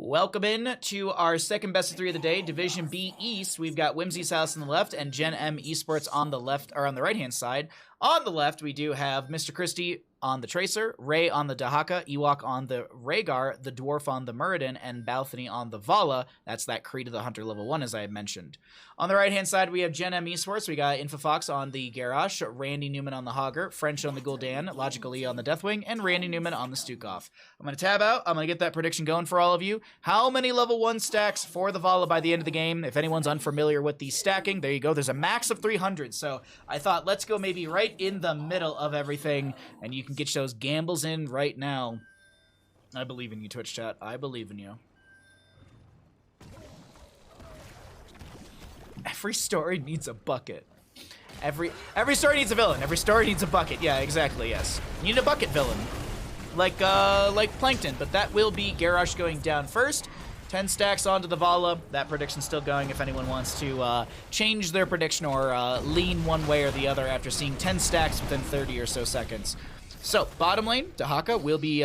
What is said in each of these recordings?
Welcome in to our second best of three of the day, Division B East. We've got Wimzie's house on the left and Gen.M Esports on the left, or on the right-hand side. On the left, we do have Mr. Christie on the Tracer, Ray on the Dahaka, Ewok on the Rhaegar, the Dwarf on the Muradin, and Balthany on the Vala. That's that Creed of the Hunter level 1, as I had mentioned. On the right-hand side, we have Gen.M Esports. We got Infofox on the Garrosh, Randy Newman on the Hogger, French on the Gul'dan, Logical E on the Deathwing, and Randy Newman on the Stukov. I'm going to tab out. I'm going to get that prediction going for all of you. How many level 1 stacks for the Vala by the end of the game? If anyone's unfamiliar with the stacking, there you go. There's a max of 300, so I thought let's go maybe right in the middle of everything, and you can get those gambles in right now. I believe in you, Twitch chat. I believe in you. Every story needs a bucket. Every story needs a villain. Every story needs a bucket. Yeah, exactly, yes. You need a bucket villain. Like Plankton, but that will be Garrosh going down first. 10 stacks onto the Vala. That prediction's still going if anyone wants to change their prediction or lean one way or the other after seeing 10 stacks within 30 or so seconds. So, bottom lane, Dahaka will be,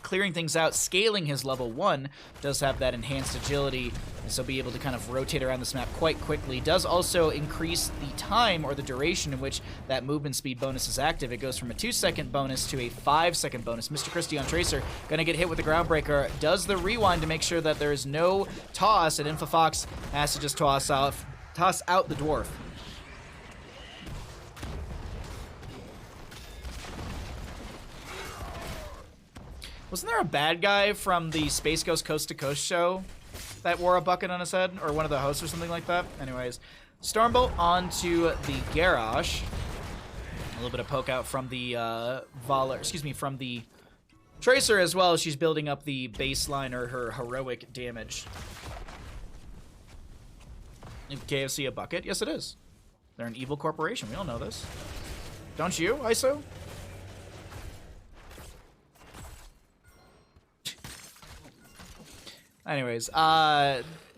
clearing things out, scaling his level 1. Does have that enhanced agility, so be able to kind of rotate around this map quite quickly. Does also increase the time or the duration in which that movement speed bonus is active. It goes from a 2-second bonus to a 5-second bonus. Mr. Christie on Tracer, gonna get hit with the Groundbreaker. Does the rewind to make sure that there is no toss, and Infofox has to just toss out the Dwarf. Wasn't there a bad guy from the Space Ghost Coast to Coast show that wore a bucket on his head? Or one of the hosts or something like that? Anyways, Stormbolt onto the Garrosh. A little bit of poke out from the from the Tracer as well. She's building up the baseline or her heroic damage. Is KFC a bucket? Yes, it is. They're an evil corporation. We all know this. Don't you, ISO? Anyways,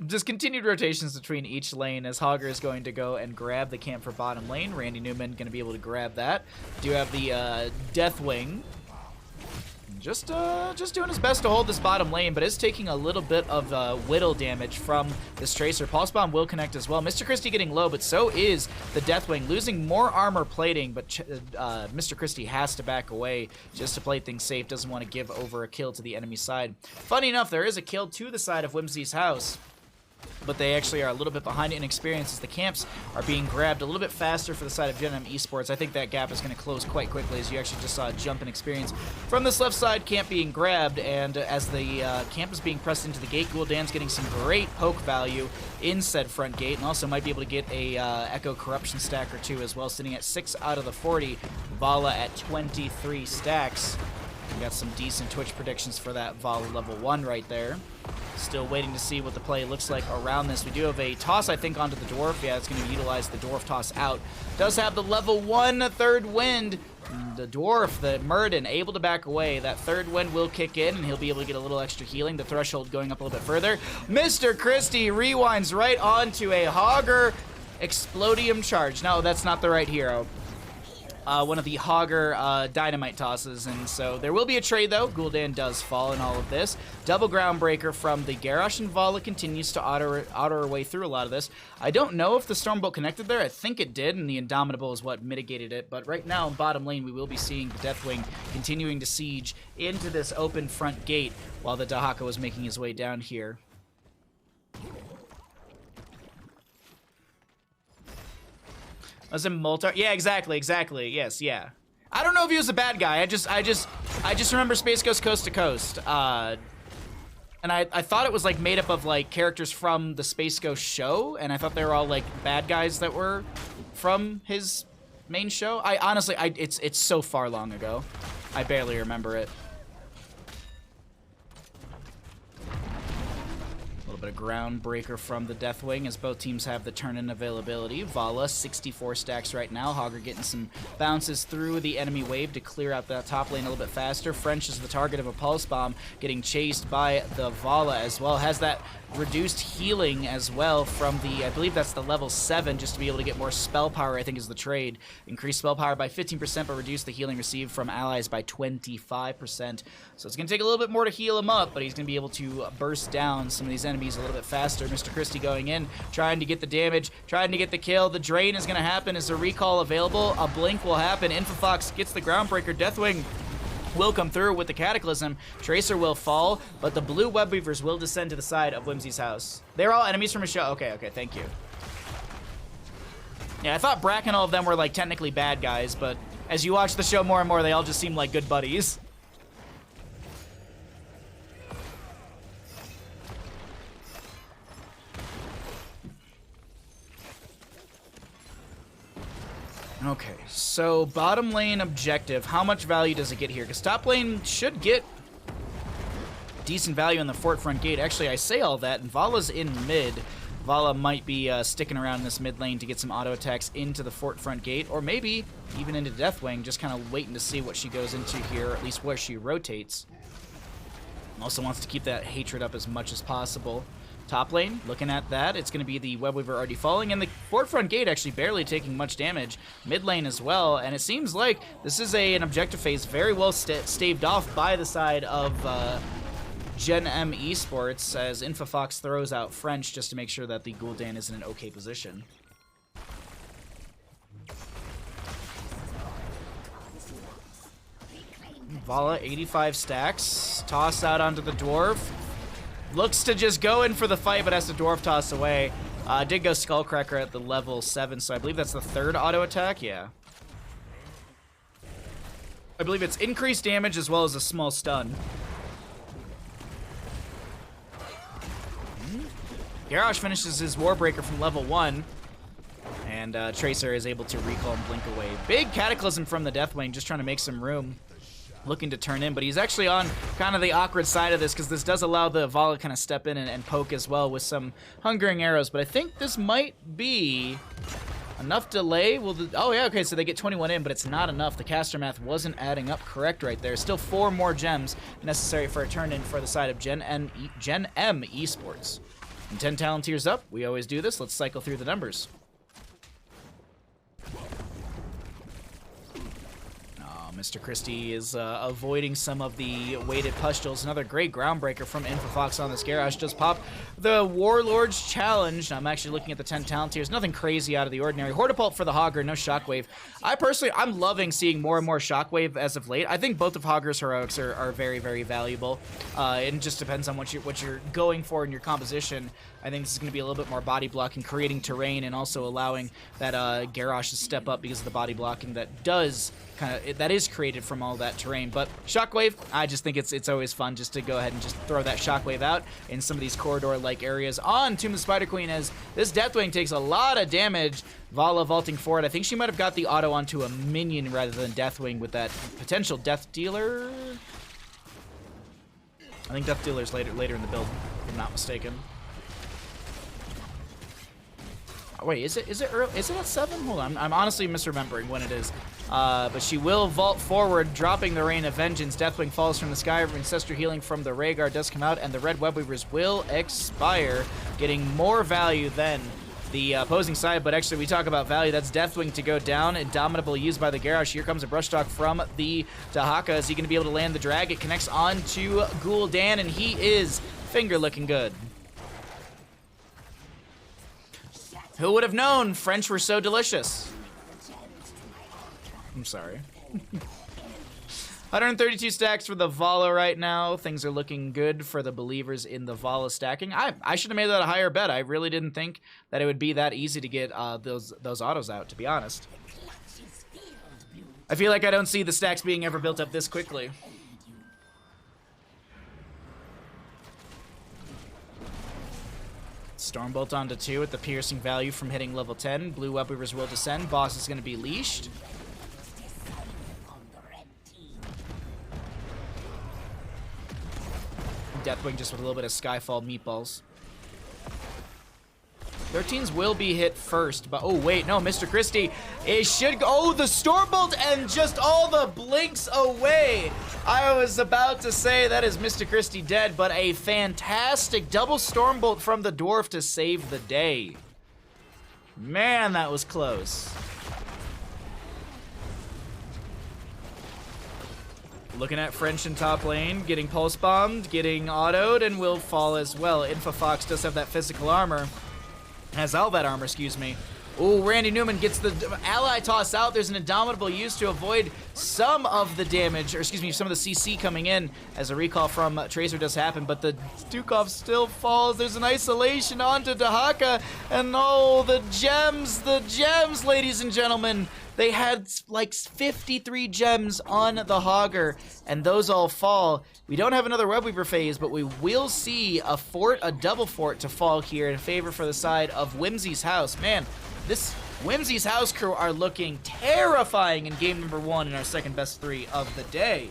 just continued rotations between each lane as Hogger is going to go and grab the camp for bottom lane. Randy Newman going to be able to grab that. Do have the Deathwing. Just doing his best to hold this bottom lane, but is taking a little bit of whittle damage from this Tracer. Pulse Bomb will connect as well. Mr. Christie getting low, but so is the Deathwing, losing more armor plating, but Mr. Christie has to back away just to play things safe. Doesn't want to give over a kill to the enemy side. Funny enough, there is a kill to the side of Wimzie's house, but they actually are a little bit behind in experience as the camps are being grabbed a little bit faster for the side of Gen.M Esports. I think that gap is going to close quite quickly, as you actually just saw a jump in experience from this left side camp being grabbed, and as the camp is being pressed into the gate, Gul'dan's getting some great poke value in said front gate, and also might be able to get a Echo Corruption stack or two as well, sitting at 6 out of the 40. Vala at 23 stacks. We got some decent Twitch predictions for that Vala level 1 right there. Still waiting to see what the play looks like around this. We do have a toss, I think, onto the Dwarf. Yeah, it's going to utilize the Dwarf toss out. Does have the level 1 third wind. The Dwarf, the Muradin, able to back away. That third wind will kick in, and he'll be able to get a little extra healing. The threshold going up a little bit further. Mr. Christie rewinds right onto a Hogger Explodium charge. No, that's not the right hero. One of the Hogger dynamite tosses, and so there will be a trade though. Gul'dan does fall in all of this. Double Groundbreaker from the Garrosh, and Vala continues to auto her way through a lot of this. I don't know if the Stormbolt connected there. I think it did, and the Indomitable is what mitigated it. But right now in bottom lane, we will be seeing the Deathwing continuing to siege into this open front gate while the Dahaka was making his way down here. Was it Moltar? Yeah, exactly. Yes, yeah. I don't know if he was a bad guy. I just remember Space Ghost Coast to Coast. And I thought it was like made up of like characters from the Space Ghost show, and I thought they were all like bad guys that were from his main show. I honestly, it's so far long ago. I barely remember it. bit of Groundbreaker from the Deathwing as both teams have the turn-in availability. Vala, 64 stacks right now. Hogger getting some bounces through the enemy wave to clear out the top lane a little bit faster. French is the target of a Pulse Bomb, getting chased by the Vala as well. Has that reduced healing as well from the, I believe that's the level 7, just to be able to get more spell power, I think is the trade. Increase spell power by 15%, but reduce the healing received from allies by 25%. So it's going to take a little bit more to heal him up, but he's going to be able to burst down some of these enemies a little bit faster. Mr. Christie going in, trying to get the damage, trying to get the kill. The drain is going to happen. Is a recall available? A blink will happen. Infofox gets the Groundbreaker. Deathwing will come through with the Cataclysm. Tracer will fall, but the blue Web Weavers will descend to the side of Wimzie's house. They're all enemies from a show. Okay, thank you. Yeah, I thought Brack and all of them were like technically bad guys, but as you watch the show more and more, they all just seem like good buddies. Okay, so bottom lane objective, how much value does it get here? Because top lane should get decent value on the fort front gate. Actually, I say all that, and Vala's in mid. Vala might be sticking around in this mid lane to get some auto attacks into the fort front gate, or maybe even into Deathwing, just kind of waiting to see what she goes into here, or at least where she rotates. Also wants to keep that hatred up as much as possible. Top lane, looking at that, it's going to be the Web Weaver already falling, and the fort front gate actually barely taking much damage. Mid lane as well, and it seems like this is an objective phase very well staved off by the side of Gen.M Esports, as Infofox throws out French just to make sure that the Gul'dan is in an okay position. Vala, 85 stacks, toss out onto the Dwarf. Looks to just go in for the fight, but has to Dwarf toss away. Did go Skullcracker at the level 7, so I believe that's the third auto attack, yeah. I believe it's increased damage as well as a small stun. Garrosh finishes his Warbreaker from level 1, and Tracer is able to recall and blink away. Big Cataclysm from the Deathwing, just trying to make some room. Looking to turn in, but he's actually on kind of the awkward side of this because this does allow the Vala kind of step in and poke as well with some Hungering Arrows, but I think this might be enough delay. Oh yeah, okay, so they get 21 in, but it's not enough. The caster math wasn't adding up correct right there. Still 4 more gems necessary for a turn in for the side of Gen.M Esports. And 10 Talonteers up, we always do this. Let's cycle through the numbers. Mr. Christie is avoiding some of the weighted pustules. Another great Groundbreaker from Infofox on this Garrosh. Does pop the Warlord's Challenge. I'm actually looking at the 10 talent tiers. Nothing crazy out of the ordinary. Hortipult for the Hogger, no Shockwave. I'm loving seeing more and more Shockwave as of late. I think both of Hogger's heroics are very, very valuable. It just depends on what you're going for in your composition. I think this is going to be a little bit more body blocking, creating terrain, and also allowing that Garrosh to step up because of the body blocking that is created from all that terrain. But Shockwave, I just think it's always fun just to go ahead and just throw that Shockwave out in some of these corridor-like areas on Tomb of the Spider Queen, as this Deathwing takes a lot of damage. Vala vaulting forward. I think she might have got the auto onto a minion rather than Deathwing with that potential Death Dealer. I think Death Dealer's later in the build, if I'm not mistaken. Wait, is it early? Is it at 7? Hold on, I'm honestly misremembering when it is. But she will vault forward, dropping the Rain of Vengeance. Deathwing falls from the sky. Ancestral Healing from the Rhaegar does come out, and the Red Web Weavers will expire, getting more value than the opposing side. But actually, we talk about value. That's Deathwing to go down. Indomitable used by the Garrosh. Here comes a Brush Talk from the Dahaka. Is he going to be able to land the drag? It connects on to Gul'dan, and he is finger looking good. Who would have known French were so delicious? I'm sorry. 132 stacks for the Vala right now. Things are looking good for the believers in the Vala stacking. I should have made that a higher bet. I really didn't think that it would be that easy to get those autos out, to be honest. I feel like I don't see the stacks being ever built up this quickly. Stormbolt onto 2 with the piercing value from hitting level 10. Blue Web Weavers will descend. Boss is going to be leashed. Deathwing just with a little bit of Skyfall meatballs. 13s will be hit first, but oh wait, no, Mr. Christie, it should go, oh, the Stormbolt and just all the blinks away. I was about to say that is Mr. Christie dead, but a fantastic double Stormbolt from the Dwarf to save the day. Man, that was close. Looking at French in top lane, getting pulse bombed, getting autoed, and will fall as well. Infofox does have that physical armor. Has all that armor, excuse me. Ooh, Randy Newman gets the ally toss out. There's an Indomitable used to avoid some of the damage, or excuse me, some of the CC coming in as a recall from Tracer does happen, but the Stukov still falls. There's an isolation onto Dahaka, and oh, the gems, ladies and gentlemen. They had like 53 gems on the Hogger, and those all fall. We don't have another Webweaver phase, but we will see a double fort to fall here in favor for the side of Wimzie's house. Man, this Wimzie's house crew are looking terrifying in game number 1 in our second best 3 of the day.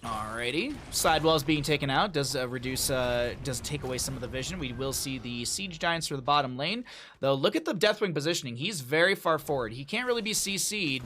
Alrighty, sidewalls being taken out does does take away some of the vision. We will see the Siege Giants for the bottom lane, though. Look at the Deathwing positioning. He's very far forward. He can't really be CC'd.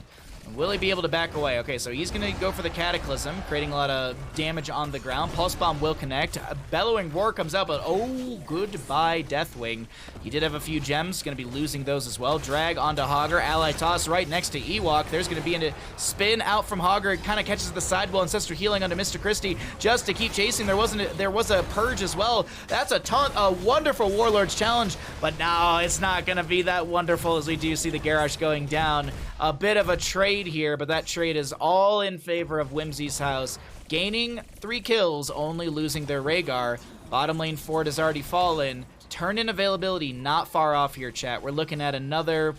Will he be able to back away? Okay, so he's going to go for the Cataclysm, creating a lot of damage on the ground. Pulse Bomb will connect. A Bellowing Roar comes out, but oh, goodbye, Deathwing. He did have a few gems, going to be losing those as well. Drag onto Hogger. Ally toss right next to Ewok. There's going to be a spin out from Hogger. It kind of catches the sidewall. Ancestral Healing onto Mr. Christie just to keep chasing. There was a Purge as well. That's a wonderful Warlord's challenge, but no, it's not going to be that wonderful as we do see the Garrosh going down. A bit of a trade here, but that trade is all in favor of Wimzie's house. Gaining 3 kills, only losing their Rhaegar. Bottom lane fort has already fallen. Turn-in availability not far off here, chat. We're looking at another,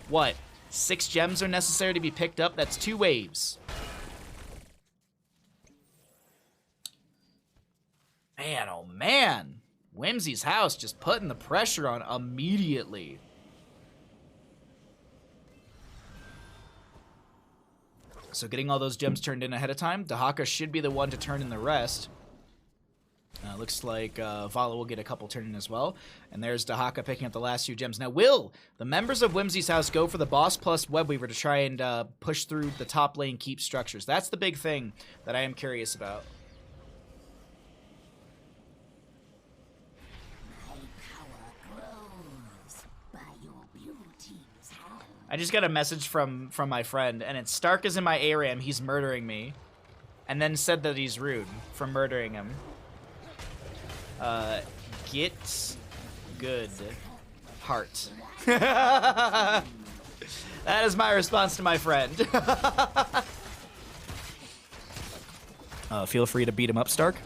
what, 6 gems are necessary to be picked up? That's 2 waves. Man, oh man. Wimzie's house just putting the pressure on immediately. So getting all those gems turned in ahead of time. Dahaka should be the one to turn in the rest. Looks like Vala will get a couple turned in as well. And there's Dahaka picking up the last few gems. Now, will the members of Wimzie's house go for the boss plus Webweaver to try and push through the top lane keep structures? That's the big thing that I am curious about. I just got a message from my friend, and it's Stark is in my ARAM, he's murdering me. And then said that he's rude for murdering him. Get good heart. That is my response to my friend. Feel free to beat him up, Stark.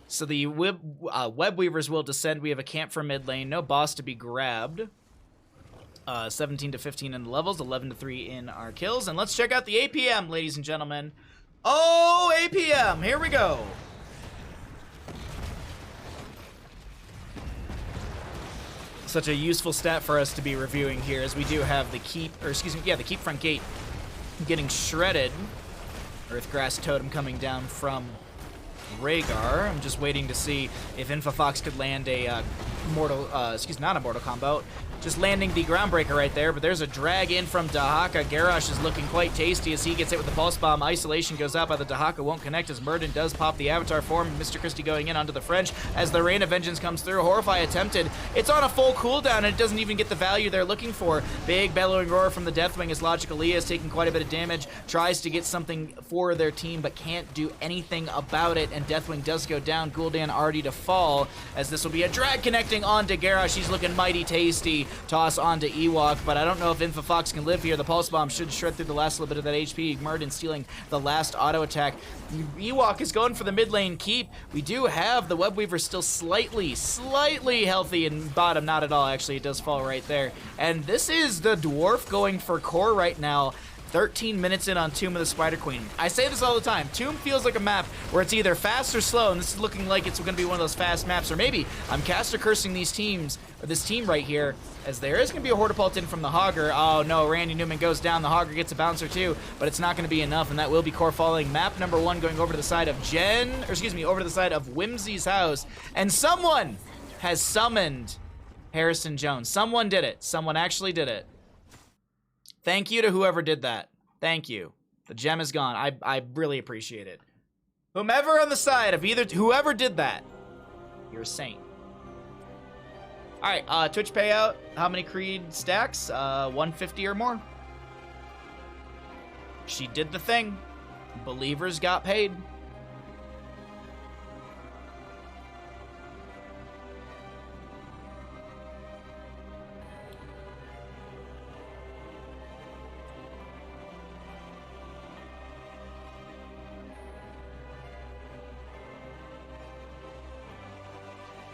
So the Webweavers will descend. We have a camp for mid lane. No boss to be grabbed. 17 to 15 in the levels. 11 to 3 in our kills. And let's check out the APM, ladies and gentlemen. Oh, APM. Here we go. Such a useful stat for us to be reviewing here, as we do have the keep, or excuse me, yeah, the keep front gate getting shredded. Earthgrass Totem coming down from Rhaegar. I'm just waiting to see if Infofox could land a not a mortal combo, just landing the Groundbreaker right there, but there's a drag in from Dahaka. Garrosh is looking quite tasty as he gets hit with the Pulse Bomb. Isolation goes out by the Dahaka, won't connect as Murden does pop the Avatar form. Mr. Christie going in onto the French as the Rain of Vengeance comes through. Horrify attempted. It's on a full cooldown and it doesn't even get the value they're looking for. Big Bellowing Roar from the Deathwing as Logical Leah is taking quite a bit of damage. Tries to get something for their team but can't do anything about it, and Deathwing does go down. Gul'dan already to fall as this will be a drag connecting onto Garrosh. He's looking mighty tasty. Toss onto Ewok, but I don't know if Infofox can live here. The Pulse Bomb should shred through the last little bit of that HP. Murden stealing the last auto attack. Ewok is going for the mid lane keep. We do have the Webweaver still slightly healthy in bottom. Not at all, actually. It does fall right there. And this is the Dwarf going for core right now. If 13 minutes in on Tomb of the Spider Queen. I say this all the time. Tomb feels like a map where it's either fast or slow, and this is looking like it's going to be one of those fast maps. Or maybe I'm caster cursing these teams, or this team right here, as there is going to be a Hortipult in from the Hogger. Oh no, Randy Newman goes down. The Hogger gets a bouncer too, but it's not going to be enough, and that will be core falling. Map number 1 going over to the side of over to the side of Wimzie's house, and someone has summoned Harrison Jones. Someone did it. Someone actually did it. Thank you to whoever did that. Thank you. The gem is gone. I really appreciate it. Whomever on the side of whoever did that, you're a saint. All right, Twitch payout. How many Creed stacks? 150 or more. She did the thing. Believers got paid.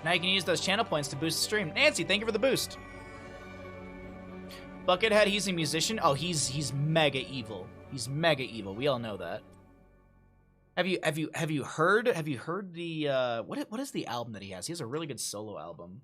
Now you can use those channel points to boost the stream. Nancy, thank you for the boost. Buckethead, he's a musician. Oh, he's mega evil. He's mega evil. We all know that. Have you heard the what is the album that he has? He has a really good solo album.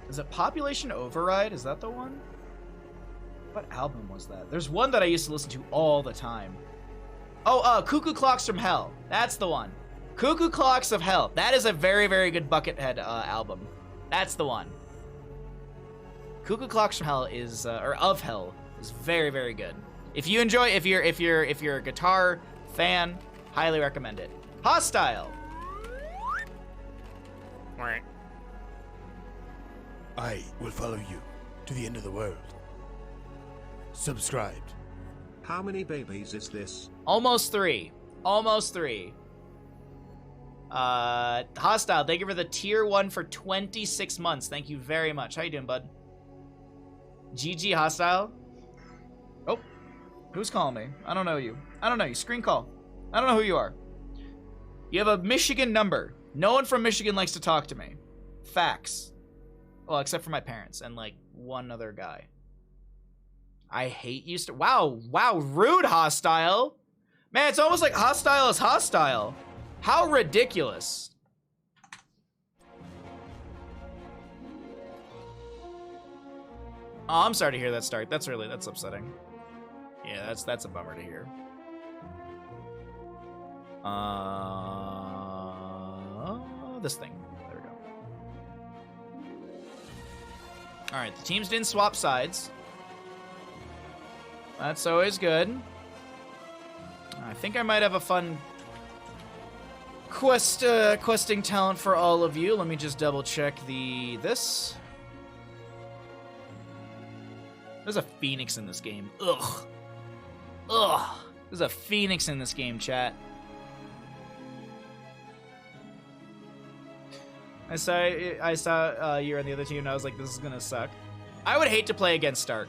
Is it Population Override? Is that the one? What album was that? There's one that I used to listen to all the time. Oh, Cuckoo Clocks from Hell. That's the one. Cuckoo Clocks of Hell. That is a very, very good Buckethead album. That's the one. Cuckoo Clocks from Hell is, or of Hell, is very, very good. If you enjoy, if you're a guitar fan, highly recommend it. Hostile. Right. I will follow you to the end of the world. Subscribed. How many babies is this? Almost 3. Almost 3. Hostile, thank you for the tier 1 for 26 months. Thank you very much. How you doing, bud? GG, Hostile. Oh, who's calling me? I don't know you. I don't know you. Screen call. I don't know who you are. You have a Michigan number. No one from Michigan likes to talk to me. Facts. Well, except for my parents and, like, one other guy. I hate you. Wow, rude, Hostile. Man, it's almost like Hostile is hostile. How ridiculous. Oh, I'm sorry to hear that start. That's upsetting. Yeah, that's a bummer to hear. This thing. There we go. All right, the teams didn't swap sides. That's always good. I think I might have a fun questing talent for all of you. Let me just double check this. There's a Phoenix in this game. Ugh. There's a Phoenix in this game, chat. I saw you on the other team, and I was like, this is gonna suck. I would hate to play against Stark.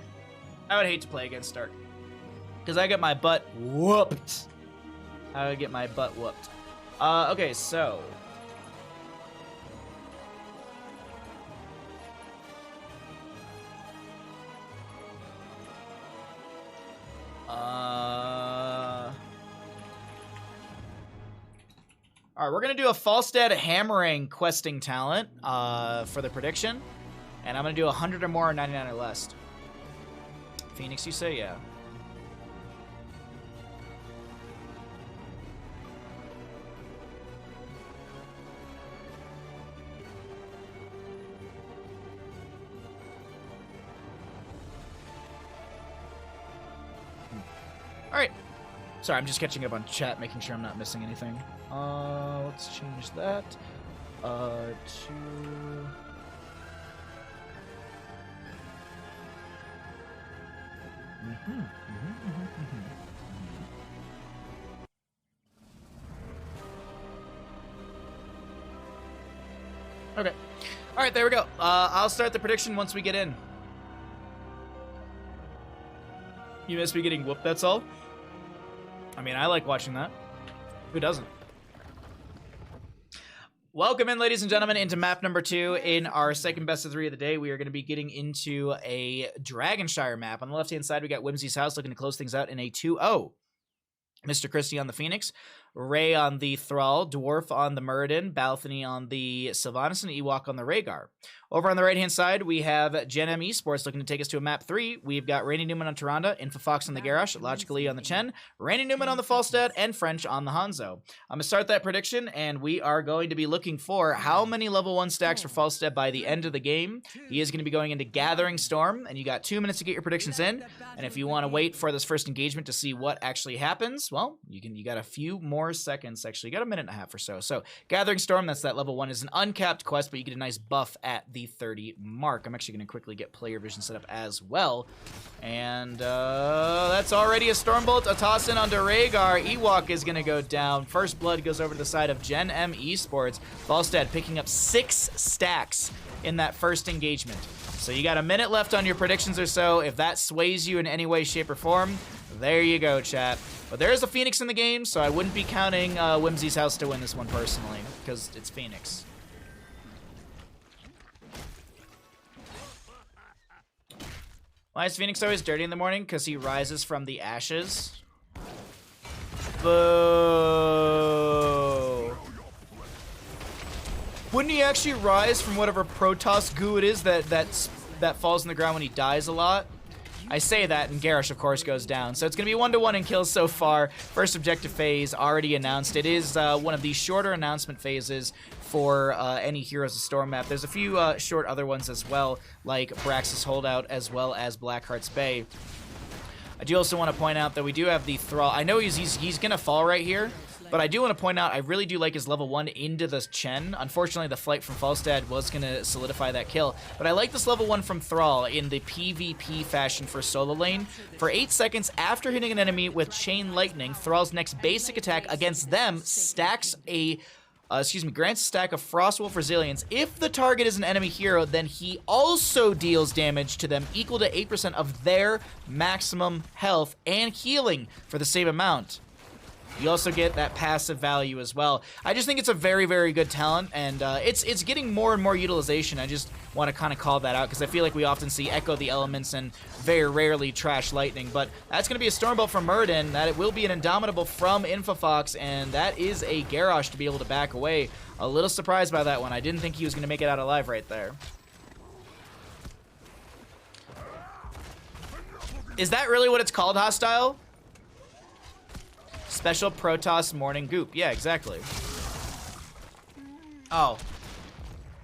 Because I get my butt whooped. I would get my butt whooped. Okay, so. Alright, we're going to do a Falstad Hammering questing talent for the prediction. And I'm going to do 100 or more or 99 or less. Phoenix, you say? Yeah. Alright. Sorry, I'm just catching up on chat, making sure I'm not missing anything. Let's change that. To... Okay. Alright, there we go. I'll start the prediction once we get in. You miss me getting whooped, that's all? I mean, I like watching that. Who doesn't? Welcome in, ladies and gentlemen, into map number 2 in our second best of 3 of the day. We are going to be getting into a Dragonshire map. On the left-hand side, we got Wimzie's house looking to close things out in a 2-0. Mr. Christie on the Phoenix, Ray on the Thrall, Dwarf on the Muradin, Balthany on the Sylvanas, and Ewok on the Rhaegar. Over on the right-hand side, we have Gen.M Esports looking to take us to a map 3. We've got Randy Newman on Tyrande, Infofox on the Garrosh, Logically on the Chen, Randy Newman on the Falstad, and French on the Hanzo. I'm going to start that prediction, and we are going to be looking for how many level 1 stacks for Falstad by the end of the game. He is going to be going into Gathering Storm, and you got 2 minutes to get your predictions in. And if you want to wait for this first engagement to see what actually happens, well, you got a few more seconds, actually. You got a minute and a half or so. So, Gathering Storm, that's that level 1, is an uncapped quest, but you get a nice buff at the 30 mark. I'm actually going to quickly get player vision set up as well. And that's already a Stormbolt. A toss in onto Rhaegar. Ewok is going to go down. First blood goes over to the side of Gen.M Esports. Falstad picking up 6 stacks in that first engagement. So you got a minute left on your predictions or so. If that sways you in any way, shape, or form, there you go, chat. But there is a Phoenix in the game, so I wouldn't be counting Wimzie's house to win this one personally, because it's Phoenix. Why is Phoenix always dirty in the morning? Because he rises from the ashes. Boo! Wouldn't he actually rise from whatever Protoss goo it is that falls in the ground when he dies a lot? I say that, and Garrosh, of course, goes down. So it's going to be 1-1 in kills so far. First objective phase already announced. It is one of the shorter announcement phases for any Heroes of Storm map. There's a few short other ones as well, like Brax's Holdout as well as Blackheart's Bay. I do also want to point out that we do have the Thrall. I know he's going to fall right here, but I do want to point out I really do like his level 1 into the Chen. Unfortunately, the flight from Falstad was going to solidify that kill, but I like this level 1 from Thrall in the PvP fashion for solo lane. For 8 seconds after hitting an enemy with Chain Lightning, Thrall's next basic attack against them stacks a grants a stack of Frostwolf Resilience. If the target is an enemy hero, then he also deals damage to them equal to 8% of their maximum health and healing for the same amount. You also get that passive value as well. I just think it's a very, very good talent, and it's getting more and more utilization. I just want to kind of call that out because I feel like we often see Echo the Elements and very rarely Trash Lightning. But that's going to be a Stormbolt from Muradin. That it will be an Indomitable from Infofox, and that is a Garrosh to be able to back away. A little surprised by that one. I didn't think he was going to make it out alive right there. Is that really what it's called, Hostile? Special Protoss Morning Goop. Yeah, exactly. Oh.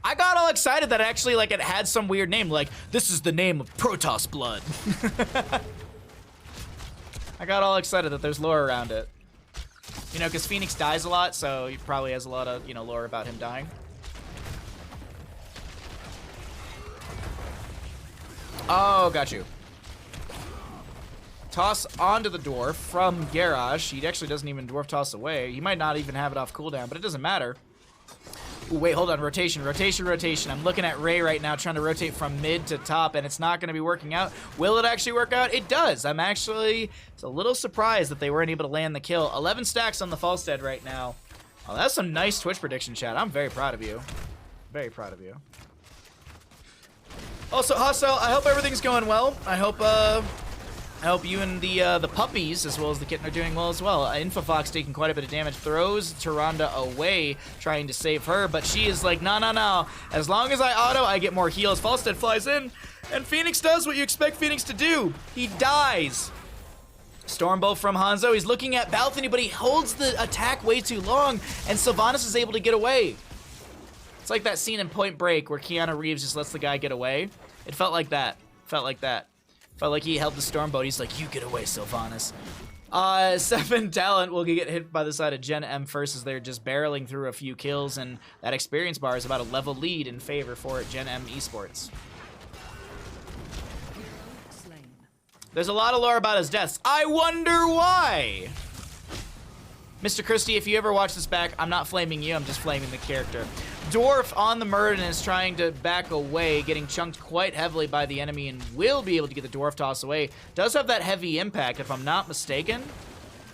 I got all excited that actually, like, it had some weird name. Like, this is the name of Protoss blood. I got all excited that there's lore around it. You know, because Phoenix dies a lot, so he probably has a lot of, you know, lore about him dying. Oh, got you. Toss onto the dwarf from Garrosh. He actually doesn't even dwarf toss away. He might not even have it off cooldown, but it doesn't matter. Ooh, wait, hold on. Rotation, rotation, rotation. I'm looking at Ray right now trying to rotate from mid to top, and it's not going to be working out. Will it actually work out? It does. I'm actually a little surprised that they weren't able to land the kill. 11 stacks on the Falstad right now. Oh, that's some nice Twitch prediction, chat. I'm very proud of you. Very proud of you. Also, Hostile, I hope everything's going well. I hope you and the puppies, as well as the kitten, are doing well as well. Infofox taking quite a bit of damage, throws Tyrande away, trying to save her, but she is like, no, no, no. As long as I auto, I get more heals. Falstad flies in, and Phoenix does what you expect Phoenix to do. He dies. Stormbolt from Hanzo. He's looking at Balthany, but he holds the attack way too long, and Sylvanas is able to get away. It's like that scene in Point Break where Keanu Reeves just lets the guy get away. It felt like that. Felt like that. Felt like he held the Stormbolt. He's like, you get away, Sylvanas. 7 talent will get hit by the side of Gen.M first as they're just barreling through a few kills, and that experience bar is about a level lead in favor for Gen.M Esports. There's a lot of lore about his deaths. I wonder why. Mr. Christie, if you ever watch this back, I'm not flaming you, I'm just flaming the character. Dwarf on the Murden is trying to back away, getting chunked quite heavily by the enemy, and will be able to get the Dwarf toss away. Does have that heavy impact, if I'm not mistaken.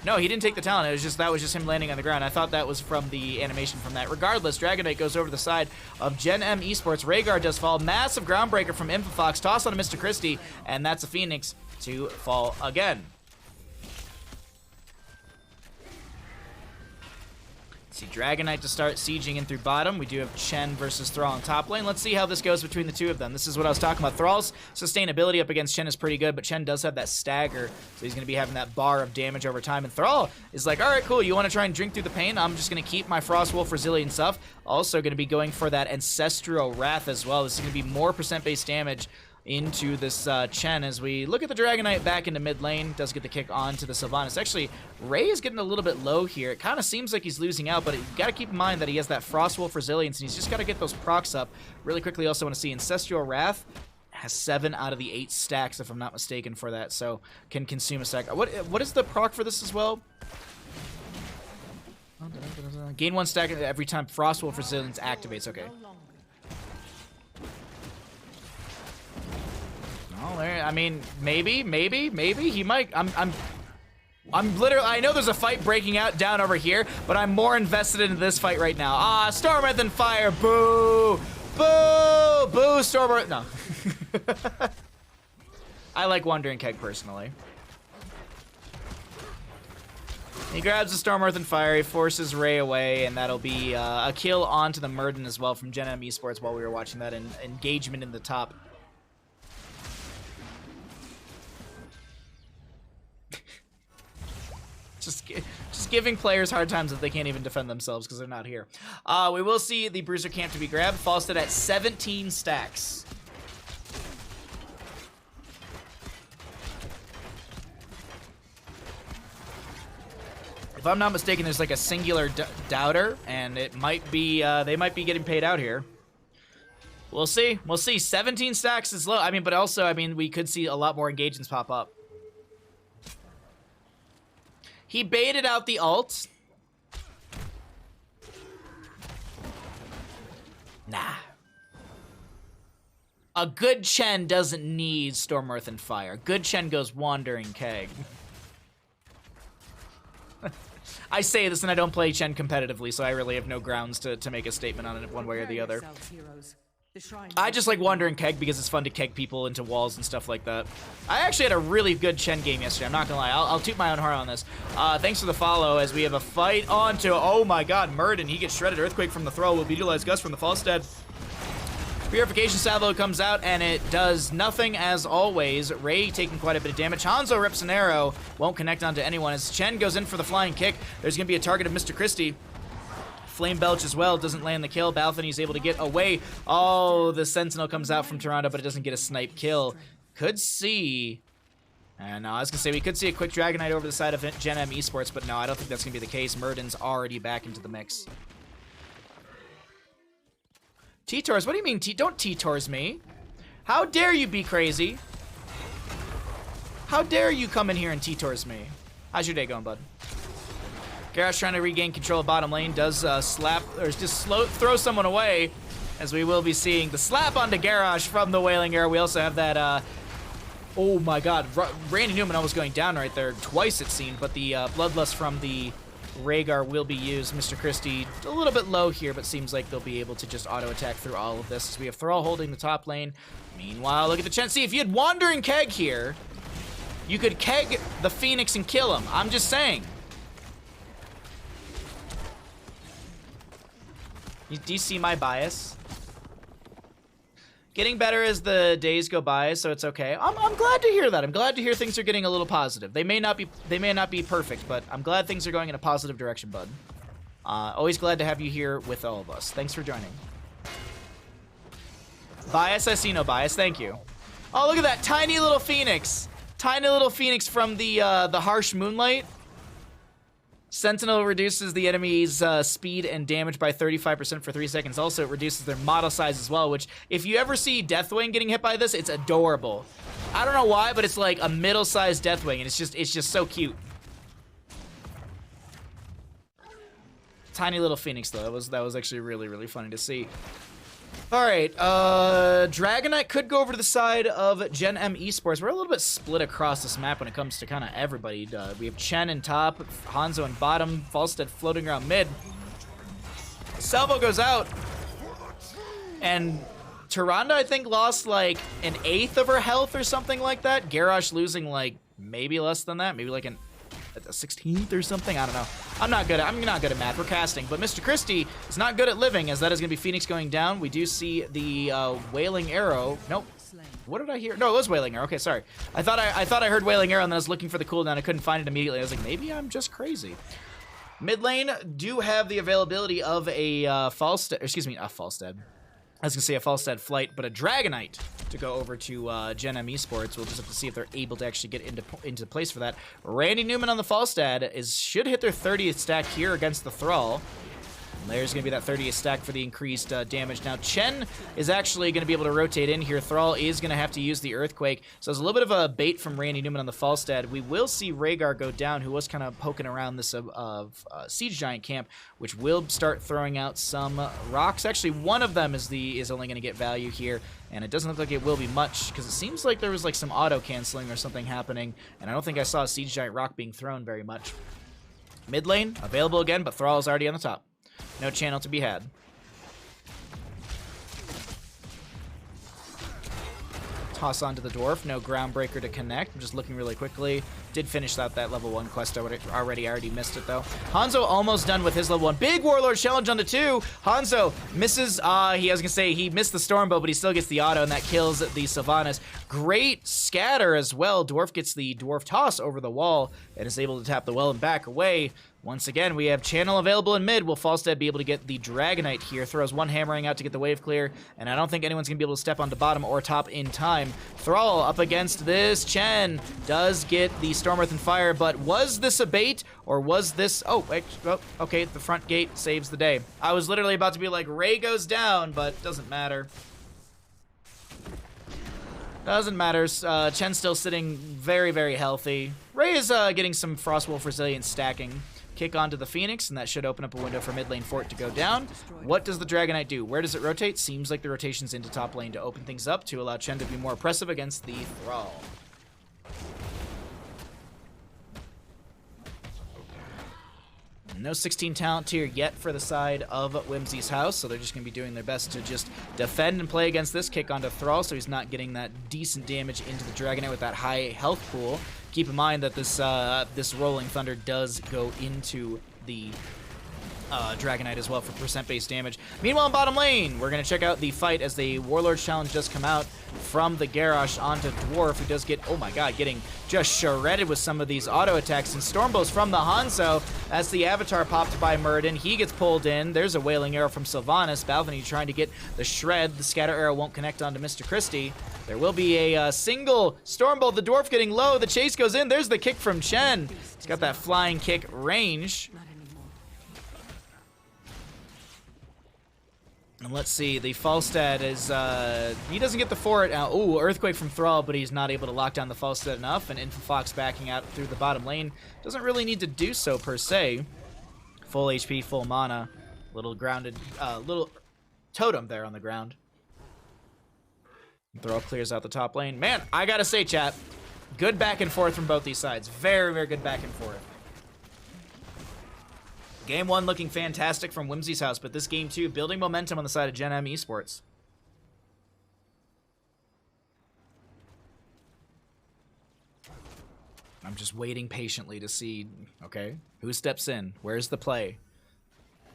No, he didn't take the talent. That was just him landing on the ground. I thought that was from the animation from that. Regardless, Dragon Knight goes over to the side of Gen.M Esports. Rhaegar does fall. Massive groundbreaker from Infofox. Toss on to Mr. Christie, and that's a Phoenix to fall again. See Dragon Knight to start sieging in through bottom. We do have Chen versus Thrall in top lane. Let's see how this goes between the two of them. This is what I was talking about. Thrall's sustainability up against Chen is pretty good, but Chen does have that stagger, so he's going to be having that bar of damage over time. And Thrall is like, all right, cool, you want to try and drink through the pain? I'm just going to keep my Frost Wolf resilient stuff. Also going to be going for that Ancestral Wrath as well. This is going to be more percent-based damage into this Chen as we look at the Dragon Knight back into mid lane. Does get the kick onto the Sylvanas. Actually, Ray is getting a little bit low here. It kind of seems like he's losing out, but you got to keep in mind that he has that Frostwolf resilience, and he's just got to get those procs up really quickly. Also want to see Ancestral Wrath has 7 out of the 8 stacks, if I'm not mistaken, for that, so can consume a stack. What is the proc for this as well? Gain 1 stack every time Frostwolf resilience activates. Okay. Oh, I mean, maybe he might. I'm literally. I know there's a fight breaking out down over here, but I'm more invested in this fight right now. Ah, Storm Earth and Fire. Boo, boo, boo. Storm Earth. No. I like Wandering Keg personally. He grabs the Storm Earth and Fire. He forces Ray away, and that'll be a kill onto the Murden as well from Gen.M Esports while we were watching that engagement in the top. Just giving players hard times if they can't even defend themselves because they're not here. We will see the Bruiser camp to be grabbed. Falstead at 17 stacks. If I'm not mistaken, there's like a singular doubter, and it might be they might be getting paid out here. We'll see. We'll see. 17 stacks is low. I mean, but also, I mean, we could see a lot more engagements pop up. He baited out the ult. Nah. A good Chen doesn't need Storm Earth and Fire. Good Chen goes Wandering Keg. I say this and I don't play Chen competitively, so I really have no grounds to make a statement on it one way or the other. I just like Wandering Keg because it's fun to keg people into walls and stuff like that. I actually had a really good Chen game yesterday, I'm not gonna lie. I'll toot my own horn on this. Thanks for the follow as we have a fight onto, oh my god, Murden. He gets shredded. Earthquake from the throw will utilize Gust from the Falstead. Purification Salvo comes out, and it does nothing as always. Ray taking quite a bit of damage. Hanzo rips an arrow. Won't connect onto anyone. As Chen goes in for the flying kick, there's going to be a target of Mr. Christie. Flame Belch as well. Doesn't land the kill. Balthany is able to get away. Oh, the Sentinel comes out from Toronto, but it doesn't get a snipe kill. Could see... And I was going to say, we could see a quick Dragon Knight over the side of Gen.M Esports, but no, I don't think that's going to be the case. Murden's already back into the mix. T-Tors? What do you mean? Don't T-Tors me. How dare you be crazy? How dare you come in here and T-Tors me? How's your day going, bud? Garrosh trying to regain control of bottom lane. Does slap, or just throw someone away, as we will be seeing the slap onto Garrosh from the Wailing Arrow. We also have that, oh my god, Randy Newman almost going down right there twice it seemed, but the Bloodlust from the Rhaegar will be used. Mr. Christie a little bit low here, but seems like they'll be able to just auto-attack through all of this. As we have Thrall holding the top lane. Meanwhile, look at the Chen. See, if you had Wandering Keg here, you could keg the Phoenix and kill him. I'm just saying. Do you see my bias? Getting better as the days go by, so it's okay. I'm glad to hear that. I'm glad to hear things are getting a little positive. They may not be perfect, but I'm glad things are going in a positive direction, bud. Always glad to have you here with all of us. Thanks for joining. Bias? I see no bias. Thank you. Oh, look at that tiny little Phoenix. Tiny little Phoenix from the harsh moonlight. Sentinel reduces the enemy's speed and damage by 35% for 3 seconds. Also, it reduces their model size as well, which, if you ever see Deathwing getting hit by this, it's adorable. I don't know why, but it's like a middle-sized Deathwing, and it's just so cute. Tiny little Phoenix, though. That was actually really funny to see. All right, Dragonite could go over to the side of Gen.M Esports. We're a little bit split across this map when it comes to kind of everybody. We have Chen in top, Hanzo in bottom, Falstead floating around mid. Salvo goes out, and Tyrande, I think, lost like an 1/8 of her health or something like that. Garrosh losing like maybe less than that, maybe like a 16th or something. I don't know. I'm not good at math. We're casting, but Mr. Christie is not good at living, as that is going to be Phoenix going down. We do see the Wailing Arrow. Nope. What did I hear? No, it was Wailing Arrow. Okay, sorry. I thought I heard Wailing Arrow, and then I was looking for the cooldown. I couldn't find it immediately. I was like, maybe I'm just crazy. Mid lane do have the availability of a Falstead. Excuse me, a Falstead. I was going to say a Falstead Flight, but a Dragonite to go over to Gen.M Esports. We'll just have to see if they're able to actually get into place for that. Randy Newman on the Falstead should hit their 30th stack here against the Thrall. And there's going to be that 30th stack for the increased damage. Now, Chen is actually going to be able to rotate in here. Thrall is going to have to use the Earthquake. So there's a little bit of a bait from Randy Newman on the Falstead. We will see Rhaegar go down, who was kind of poking around this Siege Giant camp, which will start throwing out some rocks. Actually, one of them is only going to get value here, and it doesn't look like it will be much, because it seems like there was like some auto-canceling or something happening, and I don't think I saw a Siege Giant rock being thrown very much. Mid lane, available again, but Thrall is already on the top. No channel to be had. Toss onto the Dwarf. No Groundbreaker to connect. I'm just looking really quickly. Did finish out that level 1 quest. I already missed it, though. Hanzo almost done with his level 1. Big Warlord challenge on the 2. Hanzo misses. I was going to say he missed the Stormbow, but he still gets the auto, and that kills the Sylvanas. Great scatter as well. Dwarf gets the Dwarf toss over the wall and is able to tap the well and back away. Once again, we have channel available in mid. Will Falstead be able to get the Dragonite here? Throws one hammering out to get the wave clear, and I don't think anyone's going to be able to step onto bottom or top in time. Thrall up against this. Chen does get the Storm Earth and Fire, but was this a bait, or was this... Oh, wait, oh, okay, the front gate saves the day. I was literally about to be like, Ray goes down, but doesn't matter. Doesn't matter. Chen's still sitting very healthy. Ray is getting some Frostwolf Resilience stacking. Kick onto the Phoenix, and that should open up a window for mid lane for it to go down. What does the Dragonite do? Where does it rotate? Seems like the rotation's into top lane to open things up to allow Chen to be more oppressive against the Thrall. No 16 talent tier yet for the side of Wimzie's house, so they're just going to be doing their best to just defend and play against this. Kick onto Thrall, so he's not getting that decent damage into the Dragonite with that high health pool. Keep in mind that this Rolling Thunder does go into the Dragonite as well for percent-based damage. Meanwhile, in bottom lane, we're going to check out the fight as the Warlord's Challenge does come out from the Garrosh onto Dwarf, who does get, oh my god, getting just shredded with some of these auto attacks. And Stormbows from the Hanzo as the Avatar popped by Muradin. He gets pulled in. There's a Wailing Arrow from Sylvanas. Balvenie trying to get the shred. The Scatter Arrow won't connect onto Mr. Christie. There will be a single Stormbolt. The Dwarf getting low. The chase goes in. There's the kick from Chen. He's got that flying kick range. And let's see, the Falstead is, he doesn't get the fort. Ooh, Earthquake from Thrall, but he's not able to lock down the Falstead enough. And Infofox backing out through the bottom lane. Doesn't really need to do so, per se. Full HP, full mana. Little grounded, little totem there on the ground. Thrall clears out the top lane. Man, I gotta say, chat, good back and forth from both these sides. Very good back and forth. Game 1 looking fantastic from Wimzie's house, but this game 2 building momentum on the side of Gen.M Esports. I'm just waiting patiently to see, okay, who steps in? Where's the play?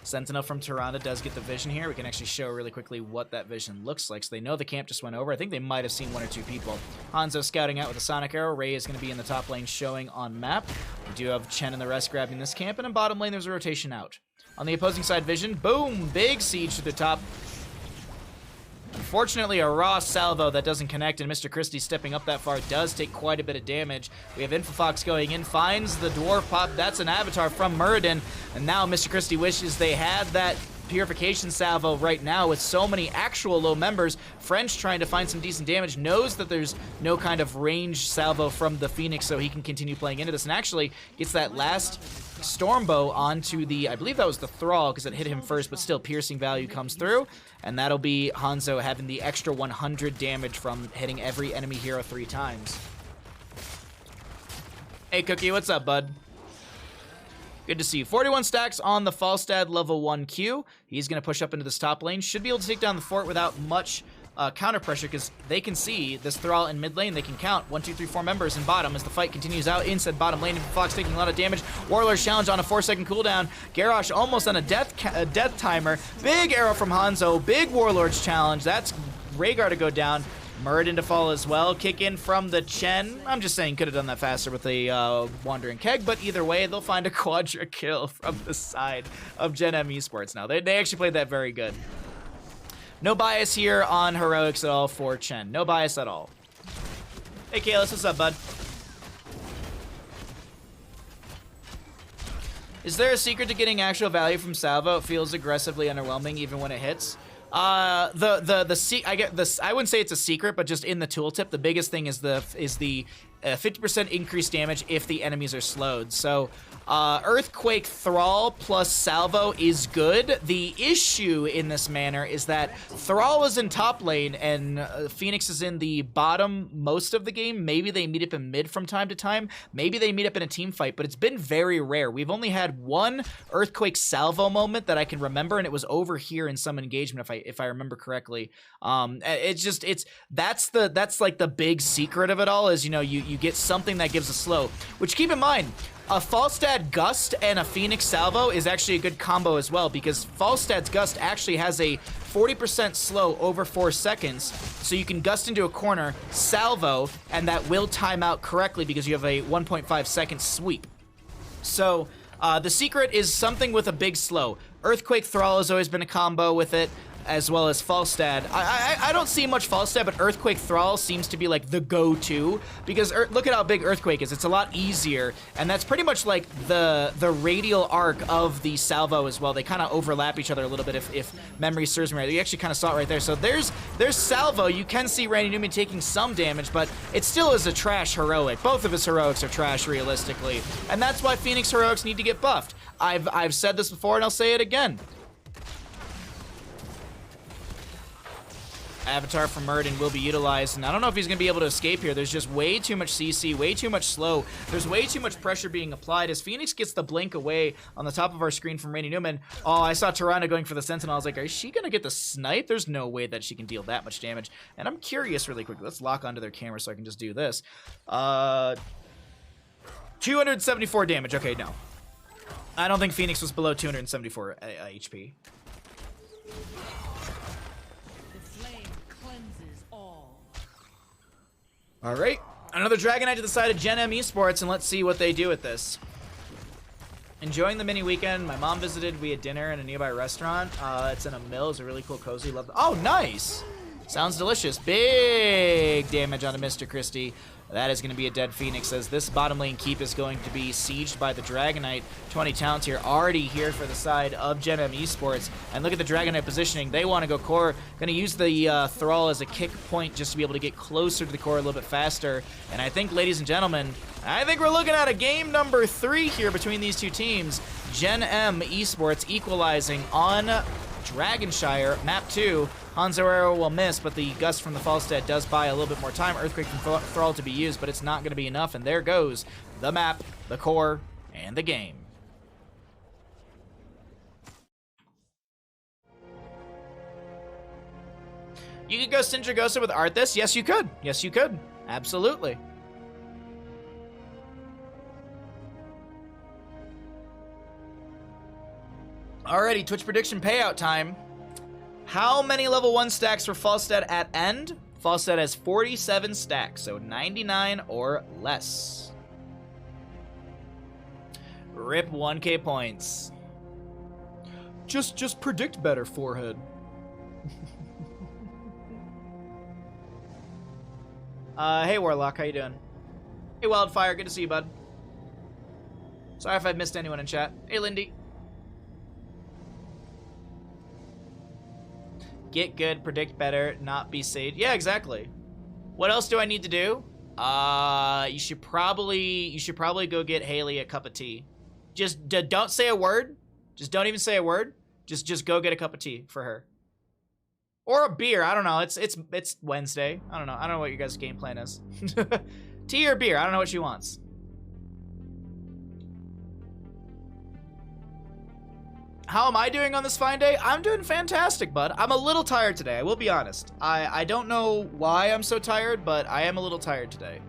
Sentinel from Tyrande does get the vision here. We can actually show really quickly what that vision looks like. So they know the camp just went over. I think they might have seen 1 or 2 people. Hanzo scouting out with a Sonic Arrow. Ray is going to be in the top lane showing on map. We do have Chen and the rest grabbing this camp. And in bottom lane, there's a rotation out. On the opposing side, vision. Boom! Big siege to the top. Unfortunately, a raw salvo that doesn't connect, and Mr. Christie stepping up that far does take quite a bit of damage. We have Infofox going in, finds the Dwarf pop. That's an Avatar from Muradin, and now Mr. Christie wishes they had that Purification Salvo right now with so many actual low members. French trying to find some decent damage, knows that there's no kind of range salvo from the Phoenix, so he can continue playing into this, and actually gets that last Stormbow onto the, I believe that was the Thrall, because it hit him first, but still piercing value comes through, and that'll be Hanzo having the extra 100 damage from hitting every enemy hero 3 times. Hey Cookie, what's up, bud? Good to see you. 41 stacks on the Falstad level 1 Q. He's going to push up into this top lane. Should be able to take down the fort without much counter pressure, because they can see this Thrall in mid lane. They can count 1, 2, 3, 4 members in bottom as the fight continues out inside bottom lane. Fox taking a lot of damage. Warlord's challenge on a 4-second cooldown. Garrosh almost on a death timer. Big arrow from Hanzo. Big Warlord's challenge. That's Rhaegar to go down. Muradin to fall as well. Kick in from the Chen. I'm just saying, could have done that faster with a Wandering Keg, but either way, they'll find a quadra kill from the side of Gen.M Esports now. They actually played that very good. No bias here on heroics at all for Chen. No bias at all. Hey, Kalis, what's up, bud? Is there a secret to getting actual value from Salvo? It feels aggressively underwhelming even when it hits. I wouldn't say it's a secret, but just in the tooltip, the biggest thing is the 50% increased damage if the enemies are slowed. So Earthquake Thrall plus Salvo is good. The issue in this manner is that Thrall is in top lane and Phoenix is in the bottom most of the game. Maybe they meet up in mid from time to time. Maybe they meet up in a team fight, but it's been very rare. We've only had one Earthquake Salvo moment that I can remember, and it was over here in some engagement, if I remember correctly. That's like the big secret of it all is, you know, you get something that gives a slow, which, keep in mind, a Falstad Gust and a Phoenix Salvo is actually a good combo as well, because Falstad's Gust actually has a 40% slow over 4 seconds, so you can Gust into a corner, Salvo, and that will time out correctly because you have a 1.5 second sweep. So the secret is something with a big slow. Earthquake Thrall has always been a combo with it, as well as Falstad. I don't see much Falstad, but Earthquake Thrall seems to be like the go-to, because look at how big Earthquake is. It's a lot easier, and that's pretty much like the radial arc of the Salvo as well. They kind of overlap each other a little bit if memory serves me right. You actually kind of saw it right there. So there's Salvo. You can see Randy Newman taking some damage, but it still is a trash heroic. Both of his heroics are trash realistically, and that's why Phoenix heroics need to get buffed. I've said this before, and I'll say it again. Avatar from Muradin will be utilized, and I don't know if he's going to be able to escape here. There's just way too much CC, way too much slow. There's way too much pressure being applied as Phoenix gets the blink away on the top of our screen from Randy Newman. Oh, I saw Tirana going for the Sentinel. I was like, is she going to get the snipe? There's no way that she can deal that much damage. And I'm curious really quickly. Let's lock onto their camera so I can just do this. 274 damage. Okay, no. I don't think Phoenix was below 274 HP. All right, another Dragon Knight to the side of Gen.M Esports, and let's see what they do with this. Enjoying the mini weekend. My mom visited. We had dinner in a nearby restaurant. It's in a mill. It's a really cool, cozy. Love. Oh, nice. Sounds delicious. Big damage on a Mr. Christie. That is going to be a dead Phoenix, as this bottom lane keep is going to be sieged by the Dragon Knight. 20 talents here, already here for the side of Gen.M Esports. And look at the Dragon Knight positioning. They want to go core. Going to use the Thrall as a kick point just to be able to get closer to the core a little bit faster. And I think, ladies and gentlemen, I think we're looking at a game number 3 here between these two teams. Gen.M Esports equalizing on Dragonshire, map 2. Hanzo arrow will miss, but the Gust from the Falstad does buy a little bit more time. Earthquake from Thrall to be used, but it's not going to be enough, and there goes the map, the core, and the game. You could go Sindragosa with Arthas? Yes, you could. Yes, you could. Absolutely. Alrighty, Twitch prediction payout time. How many level 1 stacks for Falstad at end? Falstad has 47 stacks, so 99 or less. Rip 1k points. Just predict better, forehead. Hey Warlock, how you doing? Hey Wildfire, good to see you, bud. Sorry if I missed anyone in chat. Hey Lindy. Get good, predict better, not be saved. Yeah, exactly. What else do I need to do? You should probably go get Haley a cup of tea. Just don't say a word. Just don't even say a word. Just go get a cup of tea for her. Or a beer. I don't know. It's Wednesday. I don't know. I don't know what your guys' game plan is. Tea or beer. I don't know what she wants. How am I doing on this fine day? I'm doing fantastic, bud. I'm a little tired today, I will be honest. I don't know why I'm so tired, but I am a little tired today.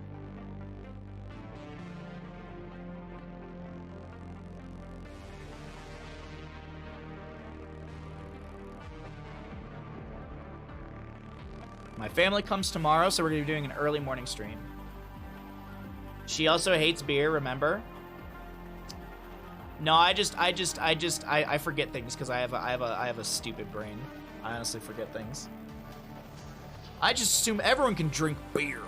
My family comes tomorrow, so we're gonna be doing an early morning stream. She also hates beer, remember? No, I forget things because I have a stupid brain. I honestly forget things. I just assume everyone can drink beer.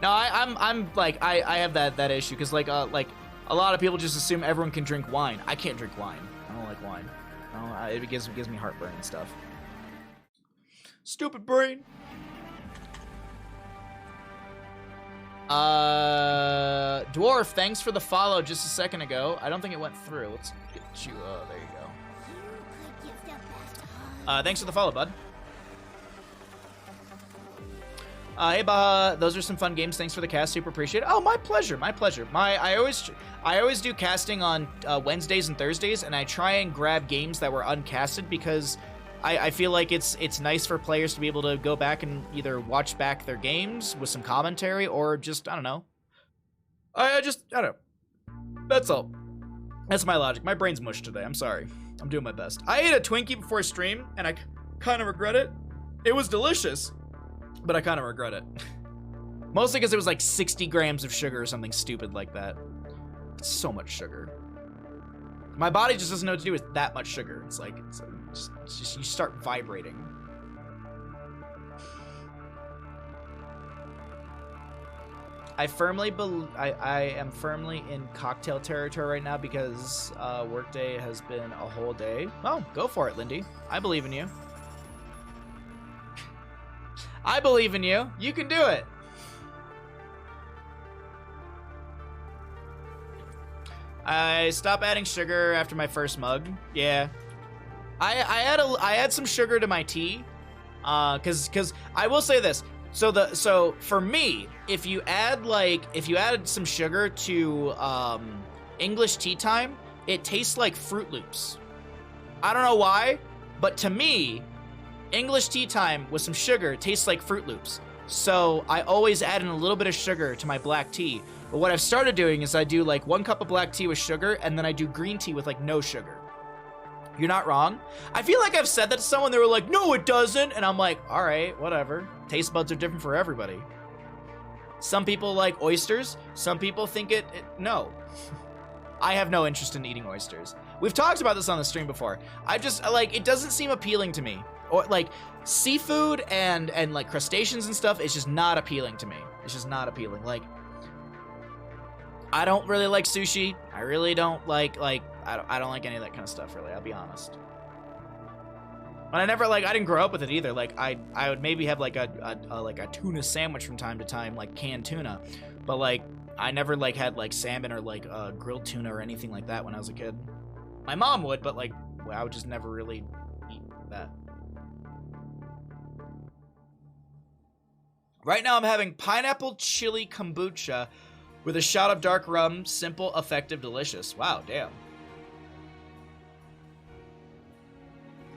No, I'm like I have that issue because like a lot of people just assume everyone can drink wine. I can't drink wine. I don't like wine. It gives me heartburn and stuff. Stupid brain. Dwarf, thanks for the follow just a second ago. I don't think it went through. Let's get you, there you go. Thanks for the follow, bud. Hey, Baha, those are some fun games. Thanks for the cast. Super appreciate it. Oh, my pleasure, my pleasure. I always do casting on Wednesdays and Thursdays, and I try and grab games that were uncasted because I feel like it's nice for players to be able to go back and either watch back their games with some commentary or just, I don't know. I don't know. That's all. That's my logic. My brain's mush today. I'm sorry. I'm doing my best. I ate a Twinkie before stream, and I kind of regret it. It was delicious, but I kind of regret it. Mostly because it was like 60 grams of sugar or something stupid like that. It's so much sugar. My body just doesn't know what to do with that much sugar. It's like, just you start vibrating. I am firmly in cocktail territory right now because workday has been a whole day. Oh, go for it, Lindy. I believe in you. I believe in you. You can do it. I stopped adding sugar after my first mug. Yeah. I add some sugar to my tea. Cause I will say this. So for me, if you added some sugar to English tea time, it tastes like Fruit Loops. I don't know why, but to me, English tea time with some sugar tastes like Fruit Loops. So I always add in a little bit of sugar to my black tea. But what I've started doing is I do like 1 cup of black tea with sugar, and then I do green tea with like no sugar. You're not wrong. I feel like I've said that to someone, they were like, no, it doesn't. And I'm like, all right, whatever. Taste buds are different for everybody. Some people like oysters. Some people think no. I have no interest in eating oysters. We've talked about this on the stream before. I just, like, it doesn't seem appealing to me. Or, like, seafood and like, crustaceans and stuff, it's just not appealing to me. It's just not appealing. Like, I don't really like sushi. I really don't like I don't like any of that kind of stuff, really. I'll be honest. But I didn't grow up with it either. Like, I would maybe have like a tuna sandwich from time to time, like canned tuna. But like, I never like had like salmon or like grilled tuna or anything like that when I was a kid. My mom would, but like, I would just never really eat that. Right now I'm having pineapple chili kombucha with a shot of dark rum. Simple, effective, delicious. Wow, damn.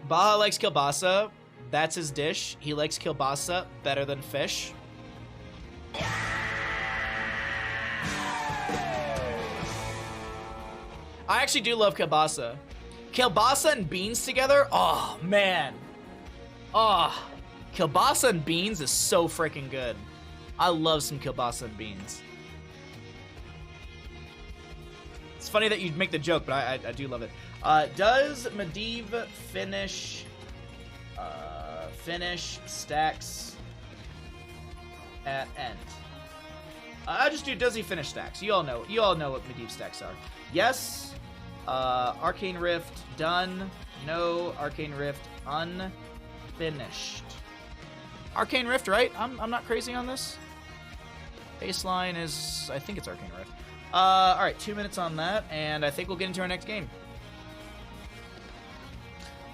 Baha likes kielbasa. That's his dish. He likes kielbasa better than fish. I actually do love kielbasa. Kielbasa and beans together? Oh, man. Oh, kielbasa and beans is so freaking good. I love some kielbasa and beans. It's funny that you make the joke, but I do love it. Does Medivh finish stacks at end? I just do, does he finish stacks? You all know what Medivh stacks are. Yes. Arcane Rift done. No. Arcane Rift finished. Arcane Rift, right? I'm not crazy on this. Baseline is, I think it's Arcane Rift. All right, 2 minutes on that, and I think we'll get into our next game.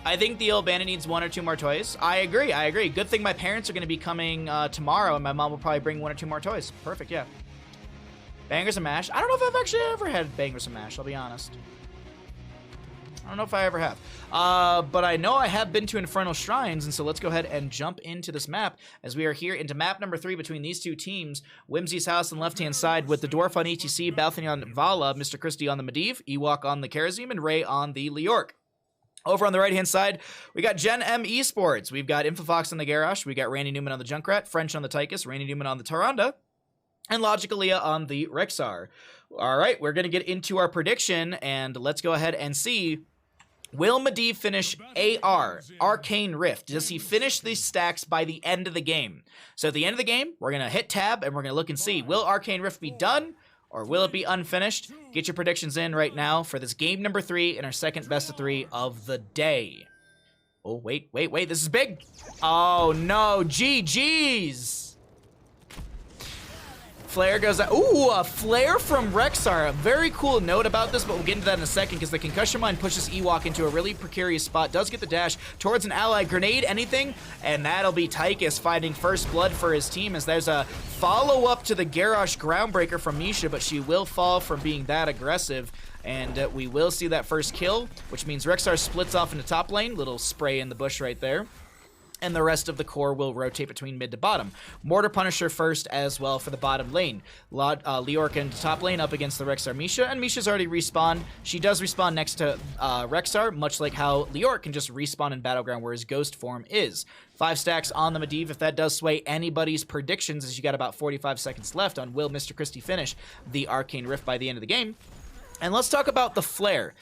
I think the old bandit needs 1 or 2 more toys. I agree. Good thing my parents are going to be coming tomorrow, and my mom will probably bring 1 or 2 more toys. Perfect, yeah. Bangers and mash. I don't know if I've actually ever had bangers and mash, I'll be honest. I don't know if I ever have. But I know I have been to Infernal Shrines, and so let's go ahead and jump into this map as we are here into map number 3 between these 2 teams. Wimzie's house on the left-hand side with the Dwarf on ETC, Balthany on Vala, Mr. Christie on the Medivh, Ewok on the Karazim, and Ray on the Leorc. Over on the right-hand side, we got Gen.M Esports. We've got Infofox on the Garrosh. We got Randy Newman on the Junkrat, French on the Tychus, Randy Newman on the Tyrande, and Logicalia on the Rexar. All right, we're going to get into our prediction, and let's go ahead and see, will Medivh finish AR, Arcane Rift? Does he finish these stacks by the end of the game? So at the end of the game, we're going to hit tab, and we're going to look and see, will Arcane Rift be done, or will it be unfinished? Get your predictions in right now for this game number 3 in our second best of 3 of the day. Oh, wait, this is big. Oh, no, GG's. Flare goes out. Ooh, a flare from Rexar. A very cool note about this, but we'll get into that in a second because the Concussion Mine pushes Ewok into a really precarious spot. Does get the dash towards an ally. Grenade, anything? And that'll be Tychus finding first blood for his team as there's a follow-up to the Garrosh Groundbreaker from Misha, but she will fall from being that aggressive. And we will see that first kill, which means Rexar splits off into top lane. Little spray in the bush right there. And the rest of the core will rotate between mid to bottom. Mortar Punisher first as well for the bottom lane. Leorc into top lane up against the Rexar Misha, and Misha's already respawned. She does respawn next to Rexar, much like how Leorc can just respawn in Battleground where his ghost form is. 5 stacks on the Medivh. If that does sway anybody's predictions, as you got about 45 seconds left on will Mr. Christie finish the Arcane Rift by the end of the game. And let's talk about the flare.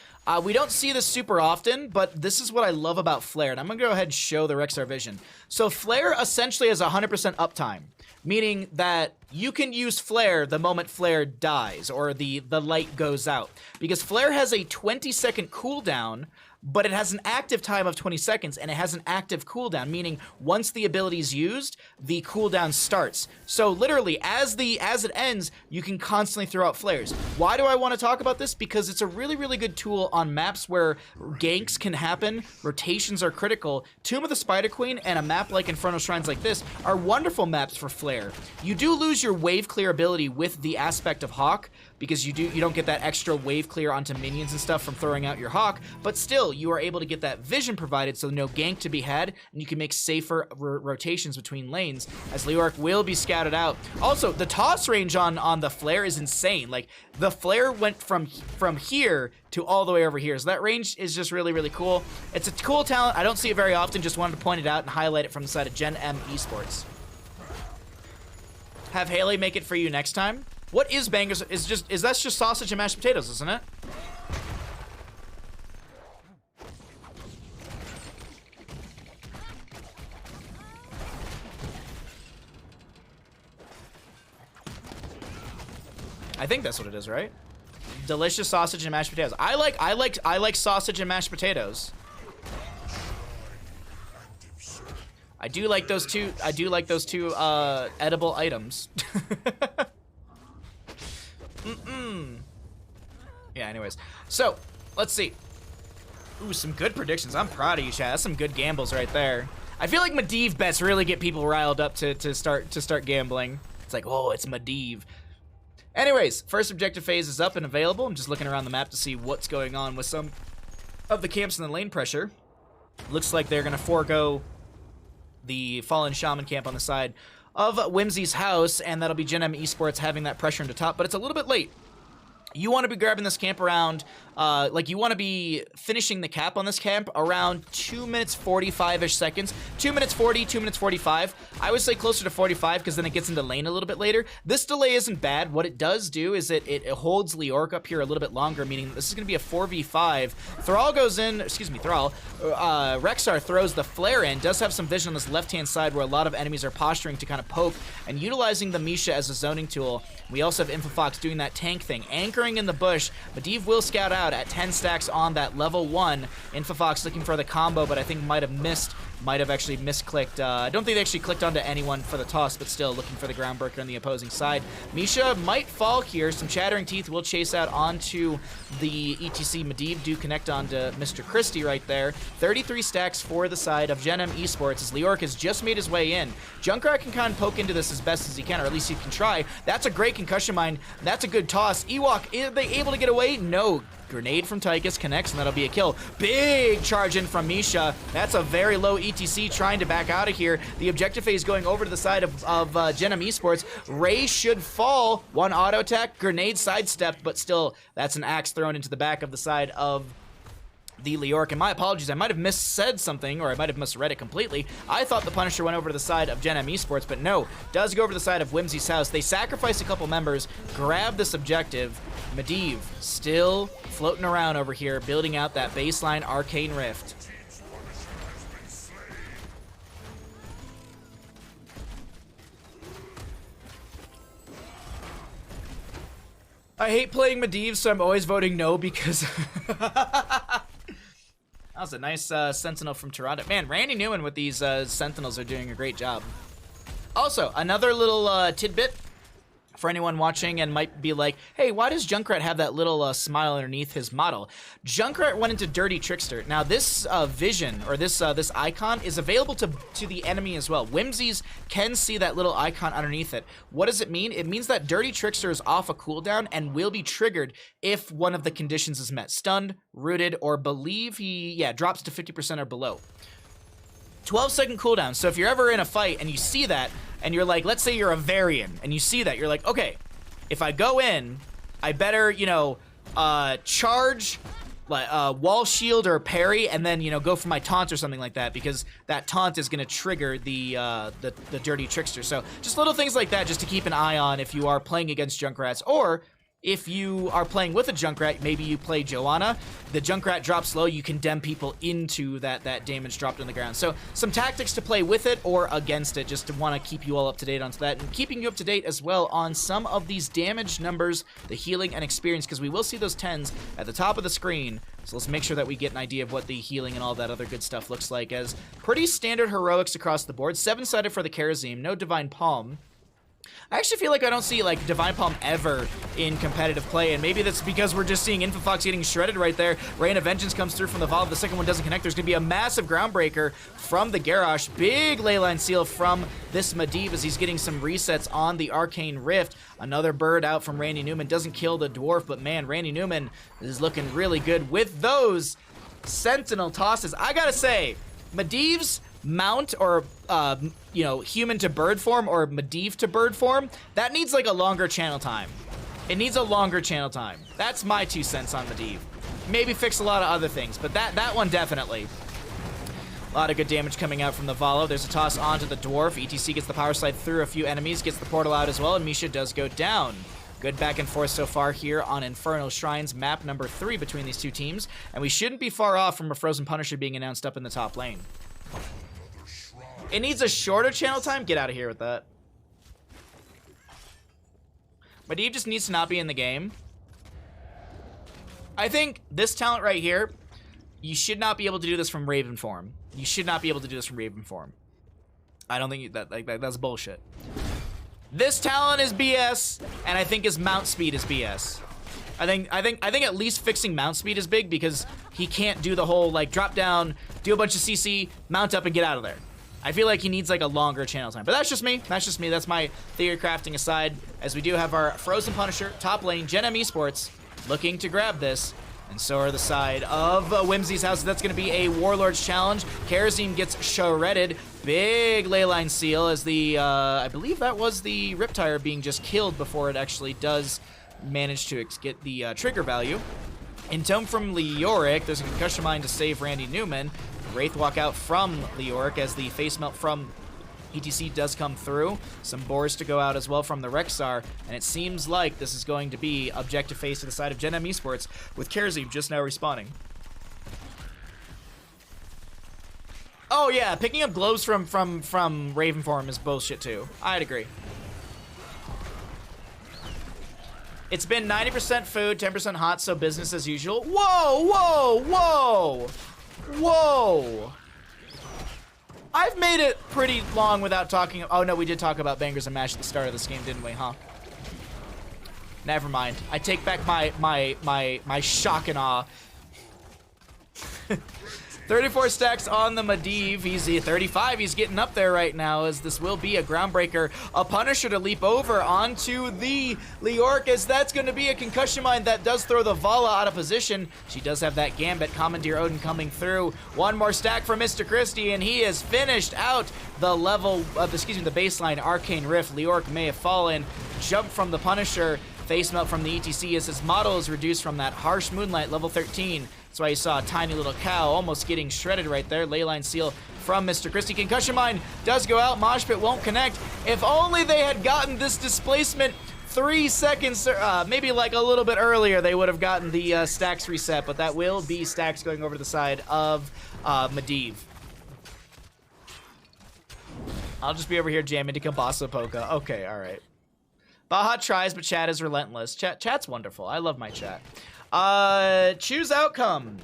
We don't see this super often, but this is what I love about flare. And I'm going to go ahead and show the Rexar vision. So flare essentially has 100% uptime, meaning that you can use flare the moment flare dies or the light goes out. Because flare has a 20-second cooldown, but it has an active time of 20 seconds, and it has an active cooldown, meaning once the ability is used, the cooldown starts. So literally, as it ends, you can constantly throw out flares. Why do I want to talk about this? Because it's a really, really good tool on maps where ganks can happen, rotations are critical. Tomb of the Spider Queen and a map like Infernal Shrines like this are wonderful maps for flare. You do lose your wave clear ability with the aspect of Hawk, because you don't get that extra wave clear onto minions and stuff from throwing out your Hawk, but still, you are able to get that vision provided, so no gank to be had, and you can make safer rotations between lanes, as Leorc will be scouted out. Also, the toss range on the flare is insane. Like, the flare went from here to all the way over here, so that range is just really, really cool. It's a cool talent. I don't see it very often, just wanted to point it out and highlight it from the side of Gen.M Esports. Have Haley make it for you next time. What is bangers? Is that just sausage and mashed potatoes, isn't it? I think that's what it is, right? Delicious sausage and mashed potatoes. I like sausage and mashed potatoes. I do like those two. I do like those two edible items. Yeah, anyways. So, let's see. Ooh, some good predictions. I'm proud of you, chat. That's some good gambles right there. I feel like Medivh bets really get people riled up to start gambling. It's like, oh, it's Medivh. Anyways, first objective phase is up and available. I'm just looking around the map to see what's going on with some of the camps in the lane pressure. Looks like they're going to forego the Fallen Shaman camp on the side of Wimzie's house, and that'll be Gen.M Esports having that pressure into top, but it's a little bit late. You want to be grabbing this camp around, you want to be finishing the cap on this camp around 2 minutes 45-ish seconds. 2 minutes 40, 2 minutes 45. I would say closer to 45 because then it gets into lane a little bit later. This delay isn't bad. What it does do is it holds Leorc up here a little bit longer, meaning this is going to be a 4v5. Thrall goes in, Rexar throws the flare in, does have some vision on this left-hand side where a lot of enemies are posturing to kind of poke and utilizing the Misha as a zoning tool. We also have Infofox doing that tank thing, anchoring in the bush. Medivh will scout out at 10 stacks on that level 1. Infofox looking for the combo, but I think might have missed Might have actually misclicked. I don't think they actually clicked onto anyone for the toss, but still looking for the ground breaker on the opposing side. Misha might fall here. Some Chattering Teeth will chase out onto the ETC. Medivh do connect onto Mr. Christie right there. 33 stacks for the side of Gen.M Esports as Leoric has just made his way in. Junkrat can kind of poke into this as best as he can, or at least he can try. That's a great concussion mine. That's a good toss. Ewok, are they able to get away? No. Grenade from Tychus connects, and that'll be a kill. Big charge in from Misha. That's a very low ETC trying to back out of here. The objective phase going over to the side of Gen.M Esports. Ray should fall. One auto attack, grenade sidestepped, but still, that's an axe thrown into the back of the side of the Leoric. And my apologies, I might have missaid something, or I might have misread it completely. I thought the Punisher went over to the side of Gen.M Esports, but no, does go over to the side of Wimzie's house. They sacrifice a couple members, grab this objective. Medivh still floating around over here, building out that baseline Arcane Rift. I hate playing Medivh, so I'm always voting no because... That was a nice Sentinel from Toronto. Man, Randy Newman with these Sentinels are doing a great job. Also, another little tidbit for anyone watching and might be like, hey, why does Junkrat have that little smile underneath his model? Junkrat went into Dirty Trickster. Now, this vision, or this icon, is available to the enemy as well. Wimzies can see that little icon underneath it. What does it mean? It means that Dirty Trickster is off a cooldown and will be triggered if one of the conditions is met. Stunned, rooted, or believe he, drops to 50% or below. 12-second cooldown. So if you're ever in a fight and you see that, and you're like, let's say you're a Varian, and you see that, you're like, okay, if I go in, I better, charge, wall shield or parry, and then, go for my taunt or something like that, because that taunt is gonna trigger the Dirty Trickster. So just little things like that just to keep an eye on if you are playing against Junkrats, or if you are playing with a Junkrat, maybe you play Joanna, the Junkrat drops low, you condemn people into that damage dropped on the ground. So some tactics to play with it or against it, just to want to keep you all up to date on that, and keeping you up to date as well on some of these damage numbers, the healing and experience, because we will see those 10s at the top of the screen. So let's make sure that we get an idea of what the healing and all that other good stuff looks like, as pretty standard heroics across the board. 7-sided for the Kharazim, no Divine Palm. I actually feel like I don't see like Divine Palm ever in competitive play, and maybe that's because we're just seeing Infofox getting shredded right there. Rain of Vengeance comes through from the Valve. The second one doesn't connect. There's going to be a massive Groundbreaker from the Garrosh. Big Leyline Seal from this Medivh as he's getting some resets on the Arcane Rift. Another bird out from Randy Newman. Doesn't kill the Dwarf, but man, Randy Newman is looking really good with those Sentinel tosses. I gotta say, Medivh's mount, or human to bird form, or Medivh to bird form, that needs like a longer channel time. It needs a longer channel time. That's my 2 cents on Medivh. Maybe fix a lot of other things, but that one definitely. A lot of good damage coming out from the Valo. There's a toss onto the Dwarf. ETC gets the power slide through a few enemies, gets the portal out as well, and Misha does go down. Good back and forth so far here on Infernal Shrines, map number 3 between these two teams, and we shouldn't be far off from a Frozen Punisher being announced up in the top lane. It needs a shorter channel time? Get out of here with that. Medivh just needs to not be in the game. I think this talent right here, you should not be able to do this from Raven form. You should not be able to do this from Raven form. I don't think that's bullshit. This talent is BS, and I think his mount speed is BS. I think at least fixing mount speed is big, because he can't do the whole like drop down, do a bunch of CC, mount up, and get out of there. I feel like he needs like a longer channel time, but that's just me. That's just me. That's my theory crafting aside, as we do have our Frozen Punisher top lane, Gen.M Esports, looking to grab this, and so are the side of Wimzie's house. That's going to be a Warlord's challenge. Kharazim gets shredded. Big Leyline Seal as the I believe that was the Riptire being just killed before it actually does manage to get the trigger value. Intome from Leoric. There's a concussion mine to save Randy Newman. Wraith walk out from Leoric as the face melt from ETC does come through. Some boars to go out as well from the Rexar, and it seems like this is going to be objective phase to the side of Gen.M Esports, with Kharazim just now respawning. Oh yeah, picking up globes from Raven form is bullshit too. I'd agree. It's been 90% food, 10% hot, so business as usual. Whoa, whoa, whoa! Whoa! I've made it pretty long without talking. Oh no, we did talk about bangers and mash at the start of this game, didn't we? Huh? Never mind. I take back my shock and awe. 34 stacks on the Medivh. He's 35. He's getting up there right now, as this will be a groundbreaker. A Punisher to leap over onto the Leoric, as that's going to be a concussion mine that does throw the Vala out of position. She does have that Gambit. Commandeer Odin coming through. One more stack for Mr. Christie, and he has finished out the level of, the baseline Arcane Rift. Leoric may have fallen. Jump from the Punisher. Face melt from the ETC as his model is reduced from that harsh moonlight, level 13. That's why you saw a tiny little cow almost getting shredded right there. Leyline seal from Mr. Christie. Concussion mine does go out. Mosh pit won't connect. If only they had gotten this displacement 3 seconds, maybe like a little bit earlier, they would have gotten the stacks reset, but that will be stacks going over to the side of Medivh. I'll just be over here jamming to Kabasa Polka. Okay, all right. Baha tries, but chat is relentless. Chat's wonderful. I love my chat. Choose outcome.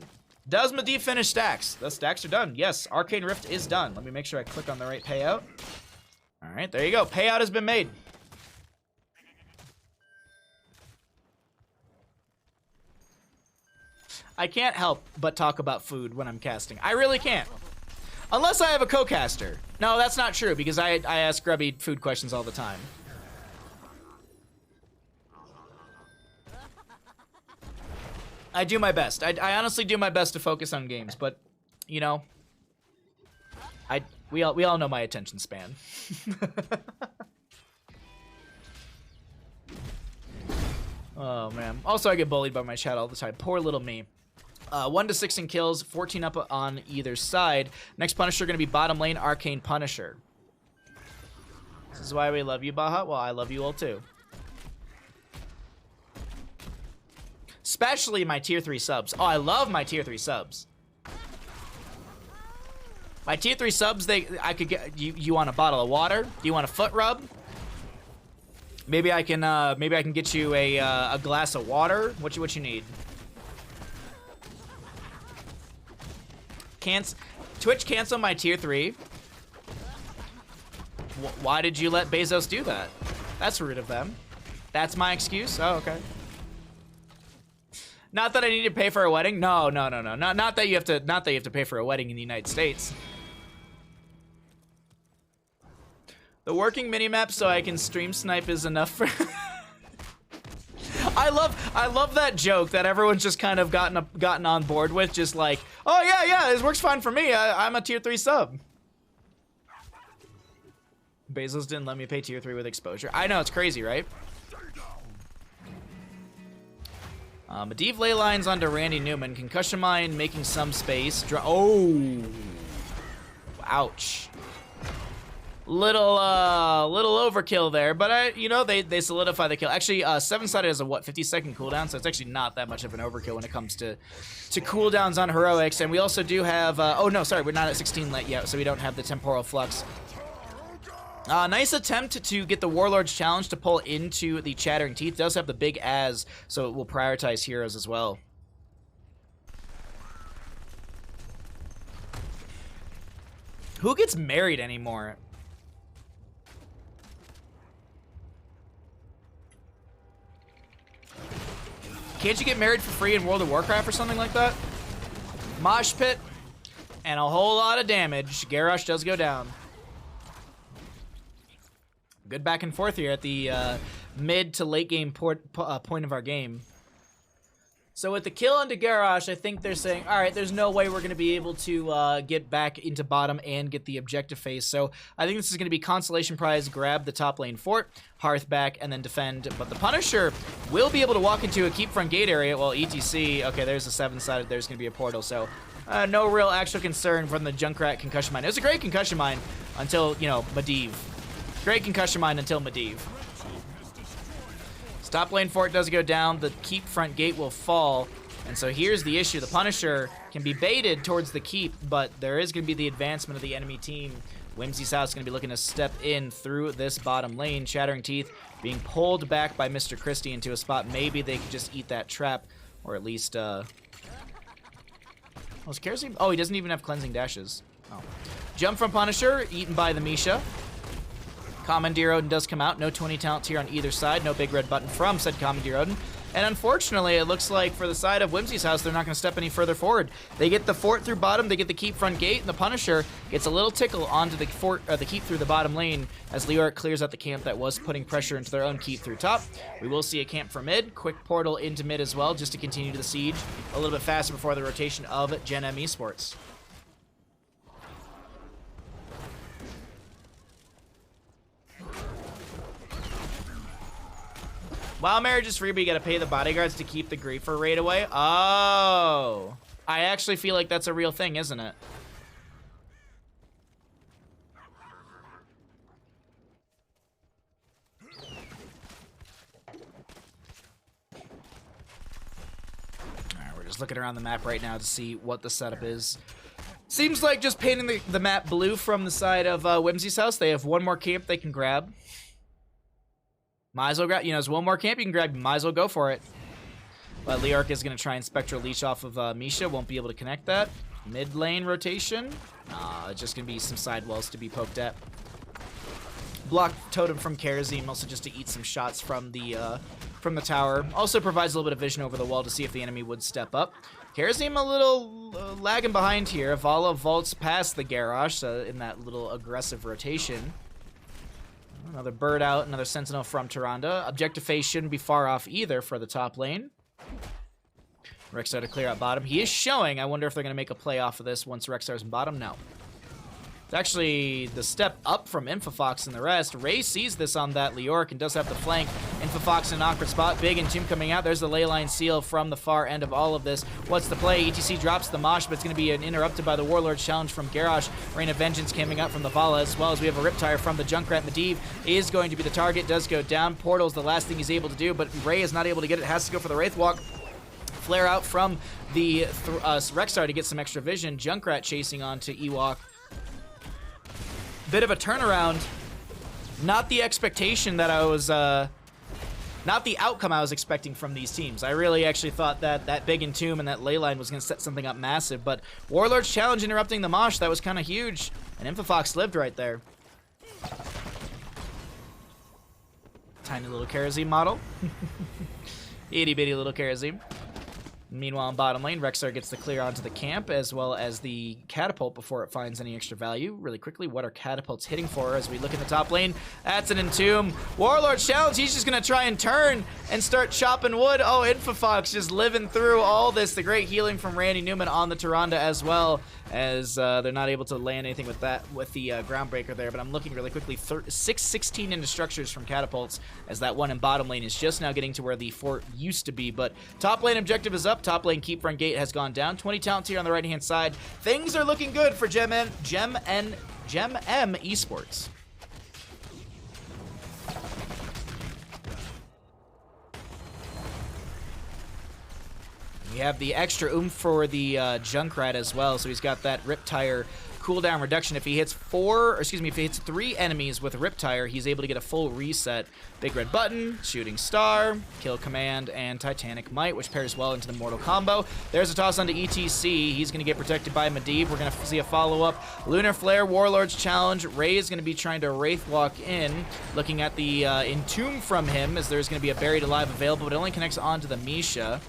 Does Medivh finish stacks? The stacks are done. Yes, Arcane Rift is done. Let me make sure I click on the right payout. All right, there you go. Payout has been made. I can't help but talk about food when I'm casting. I really can't. Unless I have a co-caster. No, that's not true, because I ask Grubby food questions all the time. I do my best. I honestly do my best to focus on games, but, you know, we all know my attention span. Oh, man. Also, I get bullied by my chat all the time. Poor little me. 1 to 6 in kills, 14 up on either side. Next Punisher going to be bottom lane, Arcane Punisher. This is why we love you, Baha. Well, I love you all, too. Especially my tier 3 subs. Oh, I love my tier 3 subs. My tier 3 subs, I could get you want a bottle of water? Do you want a foot rub? Maybe I can get you a glass of water. What you need? Twitch cancel my tier 3. Why did you let Bezos do that? That's rude of them. That's my excuse? Oh, okay. Not that I need to pay for a wedding. No. Not that you have to pay for a wedding in the United States. The working minimap so I can stream snipe is enough for I love that joke that everyone's just kind of gotten on board with, just like, oh yeah, this works fine for me. I'm a tier 3 sub. Bezos didn't let me pay tier 3 with exposure. I know, it's crazy, right? Medivh ley lines onto Randy Newman. Concussion mine making some space. Oh, ouch. Little overkill there, but they solidify the kill. Actually, 7-sided has a 50-second cooldown, so it's actually not that much of an overkill when it comes to cooldowns on heroics. And we also do have. Oh no, sorry, we're not at 16 yet, so we don't have the temporal flux. Nice attempt to get the Warlord's Challenge to pull into the Chattering Teeth. Does have the big as, so it will prioritize heroes as well. Who gets married anymore? Can't you get married for free in World of Warcraft or something like that? Mosh pit and a whole lot of damage. Garrosh does go down. Good back and forth here at the mid to late game point of our game. So with the kill onto Garrosh, I think they're saying, all right, there's no way we're going to be able to get back into bottom and get the objective phase. So I think this is going to be consolation prize, grab the top lane fort, Hearth back, and then defend. But the Punisher will be able to walk into a keep front gate area. Well, ETC, okay, there's a 7-sided, there's going to be a portal. So no real actual concern from the Junkrat concussion mine. It was a great concussion mine until, Medivh. Great concussion mine until Medivh. Top lane fort does go down. The keep front gate will fall. And so here's the issue. The Punisher can be baited towards the keep, but there is going to be the advancement of the enemy team. Wimzie's house is going to be looking to step in through this bottom lane. Chattering Teeth being pulled back by Mr. Christie into a spot. Maybe they could just eat that trap, or at least, Oh, he doesn't even have cleansing dashes. Oh. Jump from Punisher, eaten by the Misha. Commandeer Odin does come out. No 20 talents here on either side. No big red button from said Commandeer Odin. And unfortunately, it looks like for the side of Wimzie's house, they're not going to step any further forward. They get the fort through bottom, they get the keep front gate, and the Punisher gets a little tickle onto the fort, the keep through the bottom lane as Leoric clears out the camp that was putting pressure into their own keep through top. We will see a camp for mid, quick portal into mid as well, just to continue the siege a little bit faster before the rotation of Gen.M Esports. While marriage is free, but you gotta pay the bodyguards to keep the Griefer raid away. Oh. I actually feel like that's a real thing, isn't it? Alright, we're just looking around the map right now to see what the setup is. Seems like just painting the map blue from the side of Wimzie's house. They have one more camp they can grab. Might as well grab, you know, there's one more camp you can grab, you might as well go for it. But Leoric is going to try and Spectral Leash off of Misha, won't be able to connect that. Mid lane rotation. It's just going to be some side walls to be poked at. Block Totem from Karazim, also just to eat some shots from the tower. Also provides a little bit of vision over the wall to see if the enemy would step up. Karazim a little lagging behind here. Vala vaults past the Garrosh in that little aggressive rotation. Another bird out, another sentinel from Tyrande. Objective phase shouldn't be far off either for the top lane. Rexstar to clear out bottom. He is showing. I wonder if they're going to make a play off of this once Rexstar's in bottom. No. It's actually the step up from Infofox and the rest. Ray sees this on that Leoric and does have the flank. Infofox in an awkward spot. Big Entomb coming out. There's the Leyline Seal from the far end of all of this. What's the play? ETC drops the Mosh, but it's going to be interrupted by the Warlord's challenge from Garrosh. Rain of Vengeance coming out from the Vala, as well as we have a Riptire from the Junkrat. Medivh is going to be the target. Does go down. Portal's the last thing he's able to do, but Ray is not able to get it. Has to go for the Wraithwalk. Flare out from the Rexstar to get some extra vision. Junkrat chasing on to Ewok. Bit of a turnaround. Not the expectation that I was, not the outcome I was expecting from these teams. I really actually thought that that big Entomb and that Leyline was going to set something up massive, but Warlord's challenge interrupting the Mosh, that was kind of huge. And Infofox lived right there. Tiny little Karazim model. Itty bitty little Karazim. Meanwhile, in bottom lane, Rexstar gets the clear onto the camp, as well as the catapult before it finds any extra value. Really quickly, what are catapults hitting for as we look at the top lane? That's an Entomb. Warlord's challenge, he's just going to try and turn and start chopping wood. Oh, Infofox just living through all this. The great healing from Randy Newman on the Tyrande as well, as they're not able to land anything with that, with the Groundbreaker there. But I'm looking really quickly. 616 into structures from catapults, as that one in bottom lane is just now getting to where the fort used to be. But top lane objective is up. Top lane keep front gate has gone down. 20 talents here on the right-hand side. Things are looking good for Gen.M Esports. We have the extra oomph for the Junkrat as well, so he's got that Riptire cooldown reduction. If he hits if he hits 3 enemies with a Riptire, he's able to get a full reset. Big red button, shooting star, kill command, and Titanic Might, which pairs well into the mortal combo. There's a toss onto ETC. He's going to get protected by Medivh. We're going to see a follow-up. Lunar Flare, Warlord's challenge. Ray is going to be trying to Wraithwalk in, looking at the Entomb from him, as there's going to be a Buried Alive available, but it only connects onto the Misha.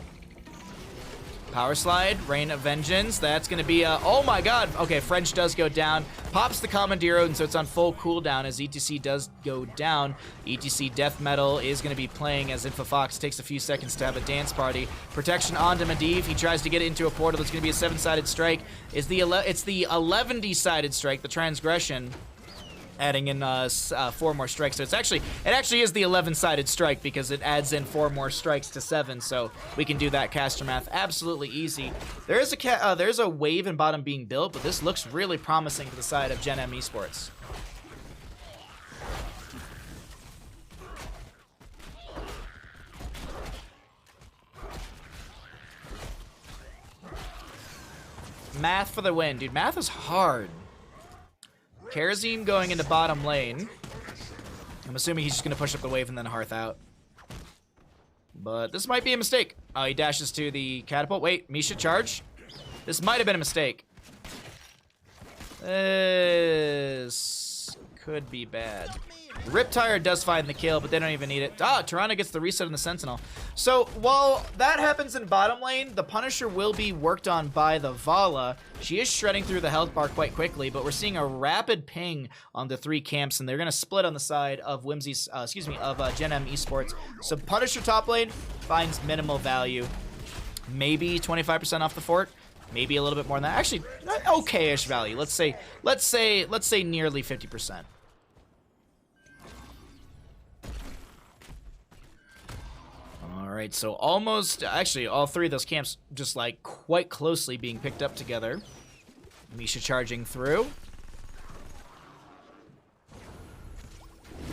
Power Slide, Rain of Vengeance, that's going to be oh my god, okay, French does go down, pops the Commandeer, and so it's on full cooldown as ETC does go down. ETC Death Metal is going to be playing as Infofox takes a few seconds to have a dance party. Protection onto Medivh, he tries to get it into a portal. It's going to be a 7-sided strike. It's the 11-sided strike, the Transgression, adding in 4 more strikes. So it actually is the 11-sided strike, because it adds in 4 more strikes to 7. So we can do that caster math absolutely easy. There's a wave in bottom being built, but this looks really promising to the side of Gen.M Esports. Math for the win, dude. Math is hard. Karazim going into bottom lane. I'm assuming he's just going to push up the wave and then Hearth out. But this might be a mistake. Oh, he dashes to the catapult. Wait, Misha charge? This might have been a mistake. This could be bad. Riptire does find the kill, but they don't even need it. Ah, Tyrande gets the reset on the Sentinel. So while that happens in bottom lane, the Punisher will be worked on by the Vala. She is shredding through the health bar quite quickly, but we're seeing a rapid ping on the 3 camps, and they're going to split on the side of Wimzie's, Gen.M Esports. So Punisher top lane finds minimal value. Maybe 25% off the fort. Maybe a little bit more than that. Actually, okay-ish value. Let's say nearly 50%. All right, so almost, actually, all 3 of those camps just like quite closely being picked up together. Misha charging through.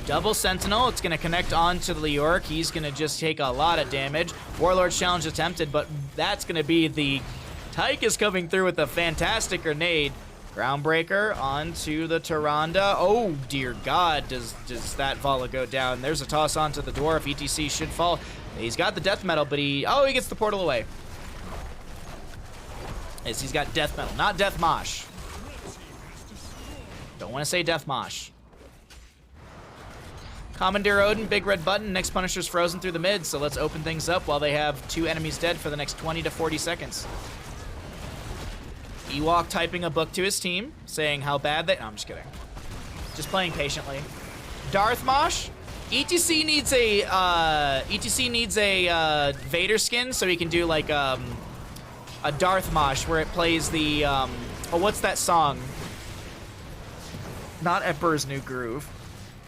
Double Sentinel, it's going to connect on to the Leoric. He's going to just take a lot of damage. Warlord's challenge attempted, but that's going to be the... Tyke is coming through with a fantastic grenade. Groundbreaker onto the Tyrande. Oh, dear God, does that Vala go down? There's a toss onto the Dwarf. ETC should fall. He's got the death metal, but he gets the portal away. Yes, he's got death metal, not death mosh. Don't want to say death mosh. Commandeer Odin, big red button. Next Punisher's frozen through the mid, so let's open things up while they have 2 enemies dead for the next 20 to 40 seconds. Ewok typing a book to his team, saying how bad they... No, I'm just kidding. Just playing patiently. Darth Mosh. ETC needs a Vader skin, so he can do like a Darth Mosh where it plays the what's that song? Not Emperor's New Groove.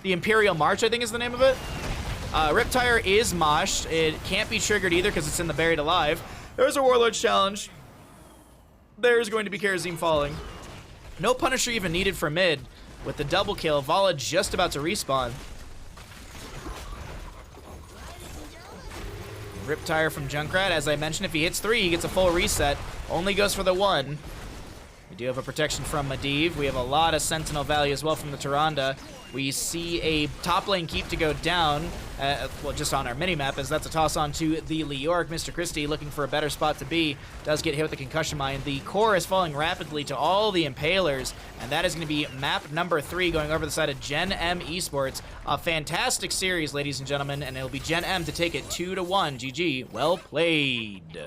The Imperial March, I think, is the name of it. Riptire is moshed. It can't be triggered either because it's in the Buried Alive. There's a Warlord's challenge. There's going to be Kerosene falling. No Punisher even needed for mid. With the double kill, Vala just about to respawn. Riptire from Junkrat. As I mentioned, if he hits 3, he gets a full reset. Only goes for the 1. We do have a protection from Medivh. We have a lot of Sentinel value as well from the Tyrande. We see a top lane keep to go down, well, just on our minimap, as that's a toss on to the Leoric. Mr. Christie looking for a better spot to be. Does get hit with the concussion mine. The core is falling rapidly to all the Impalers, and that is going to be map number 3 going over the side of Gen.M Esports. A fantastic series, ladies and gentlemen, and it'll be Gen.M to take it 2-1. GG. Well played.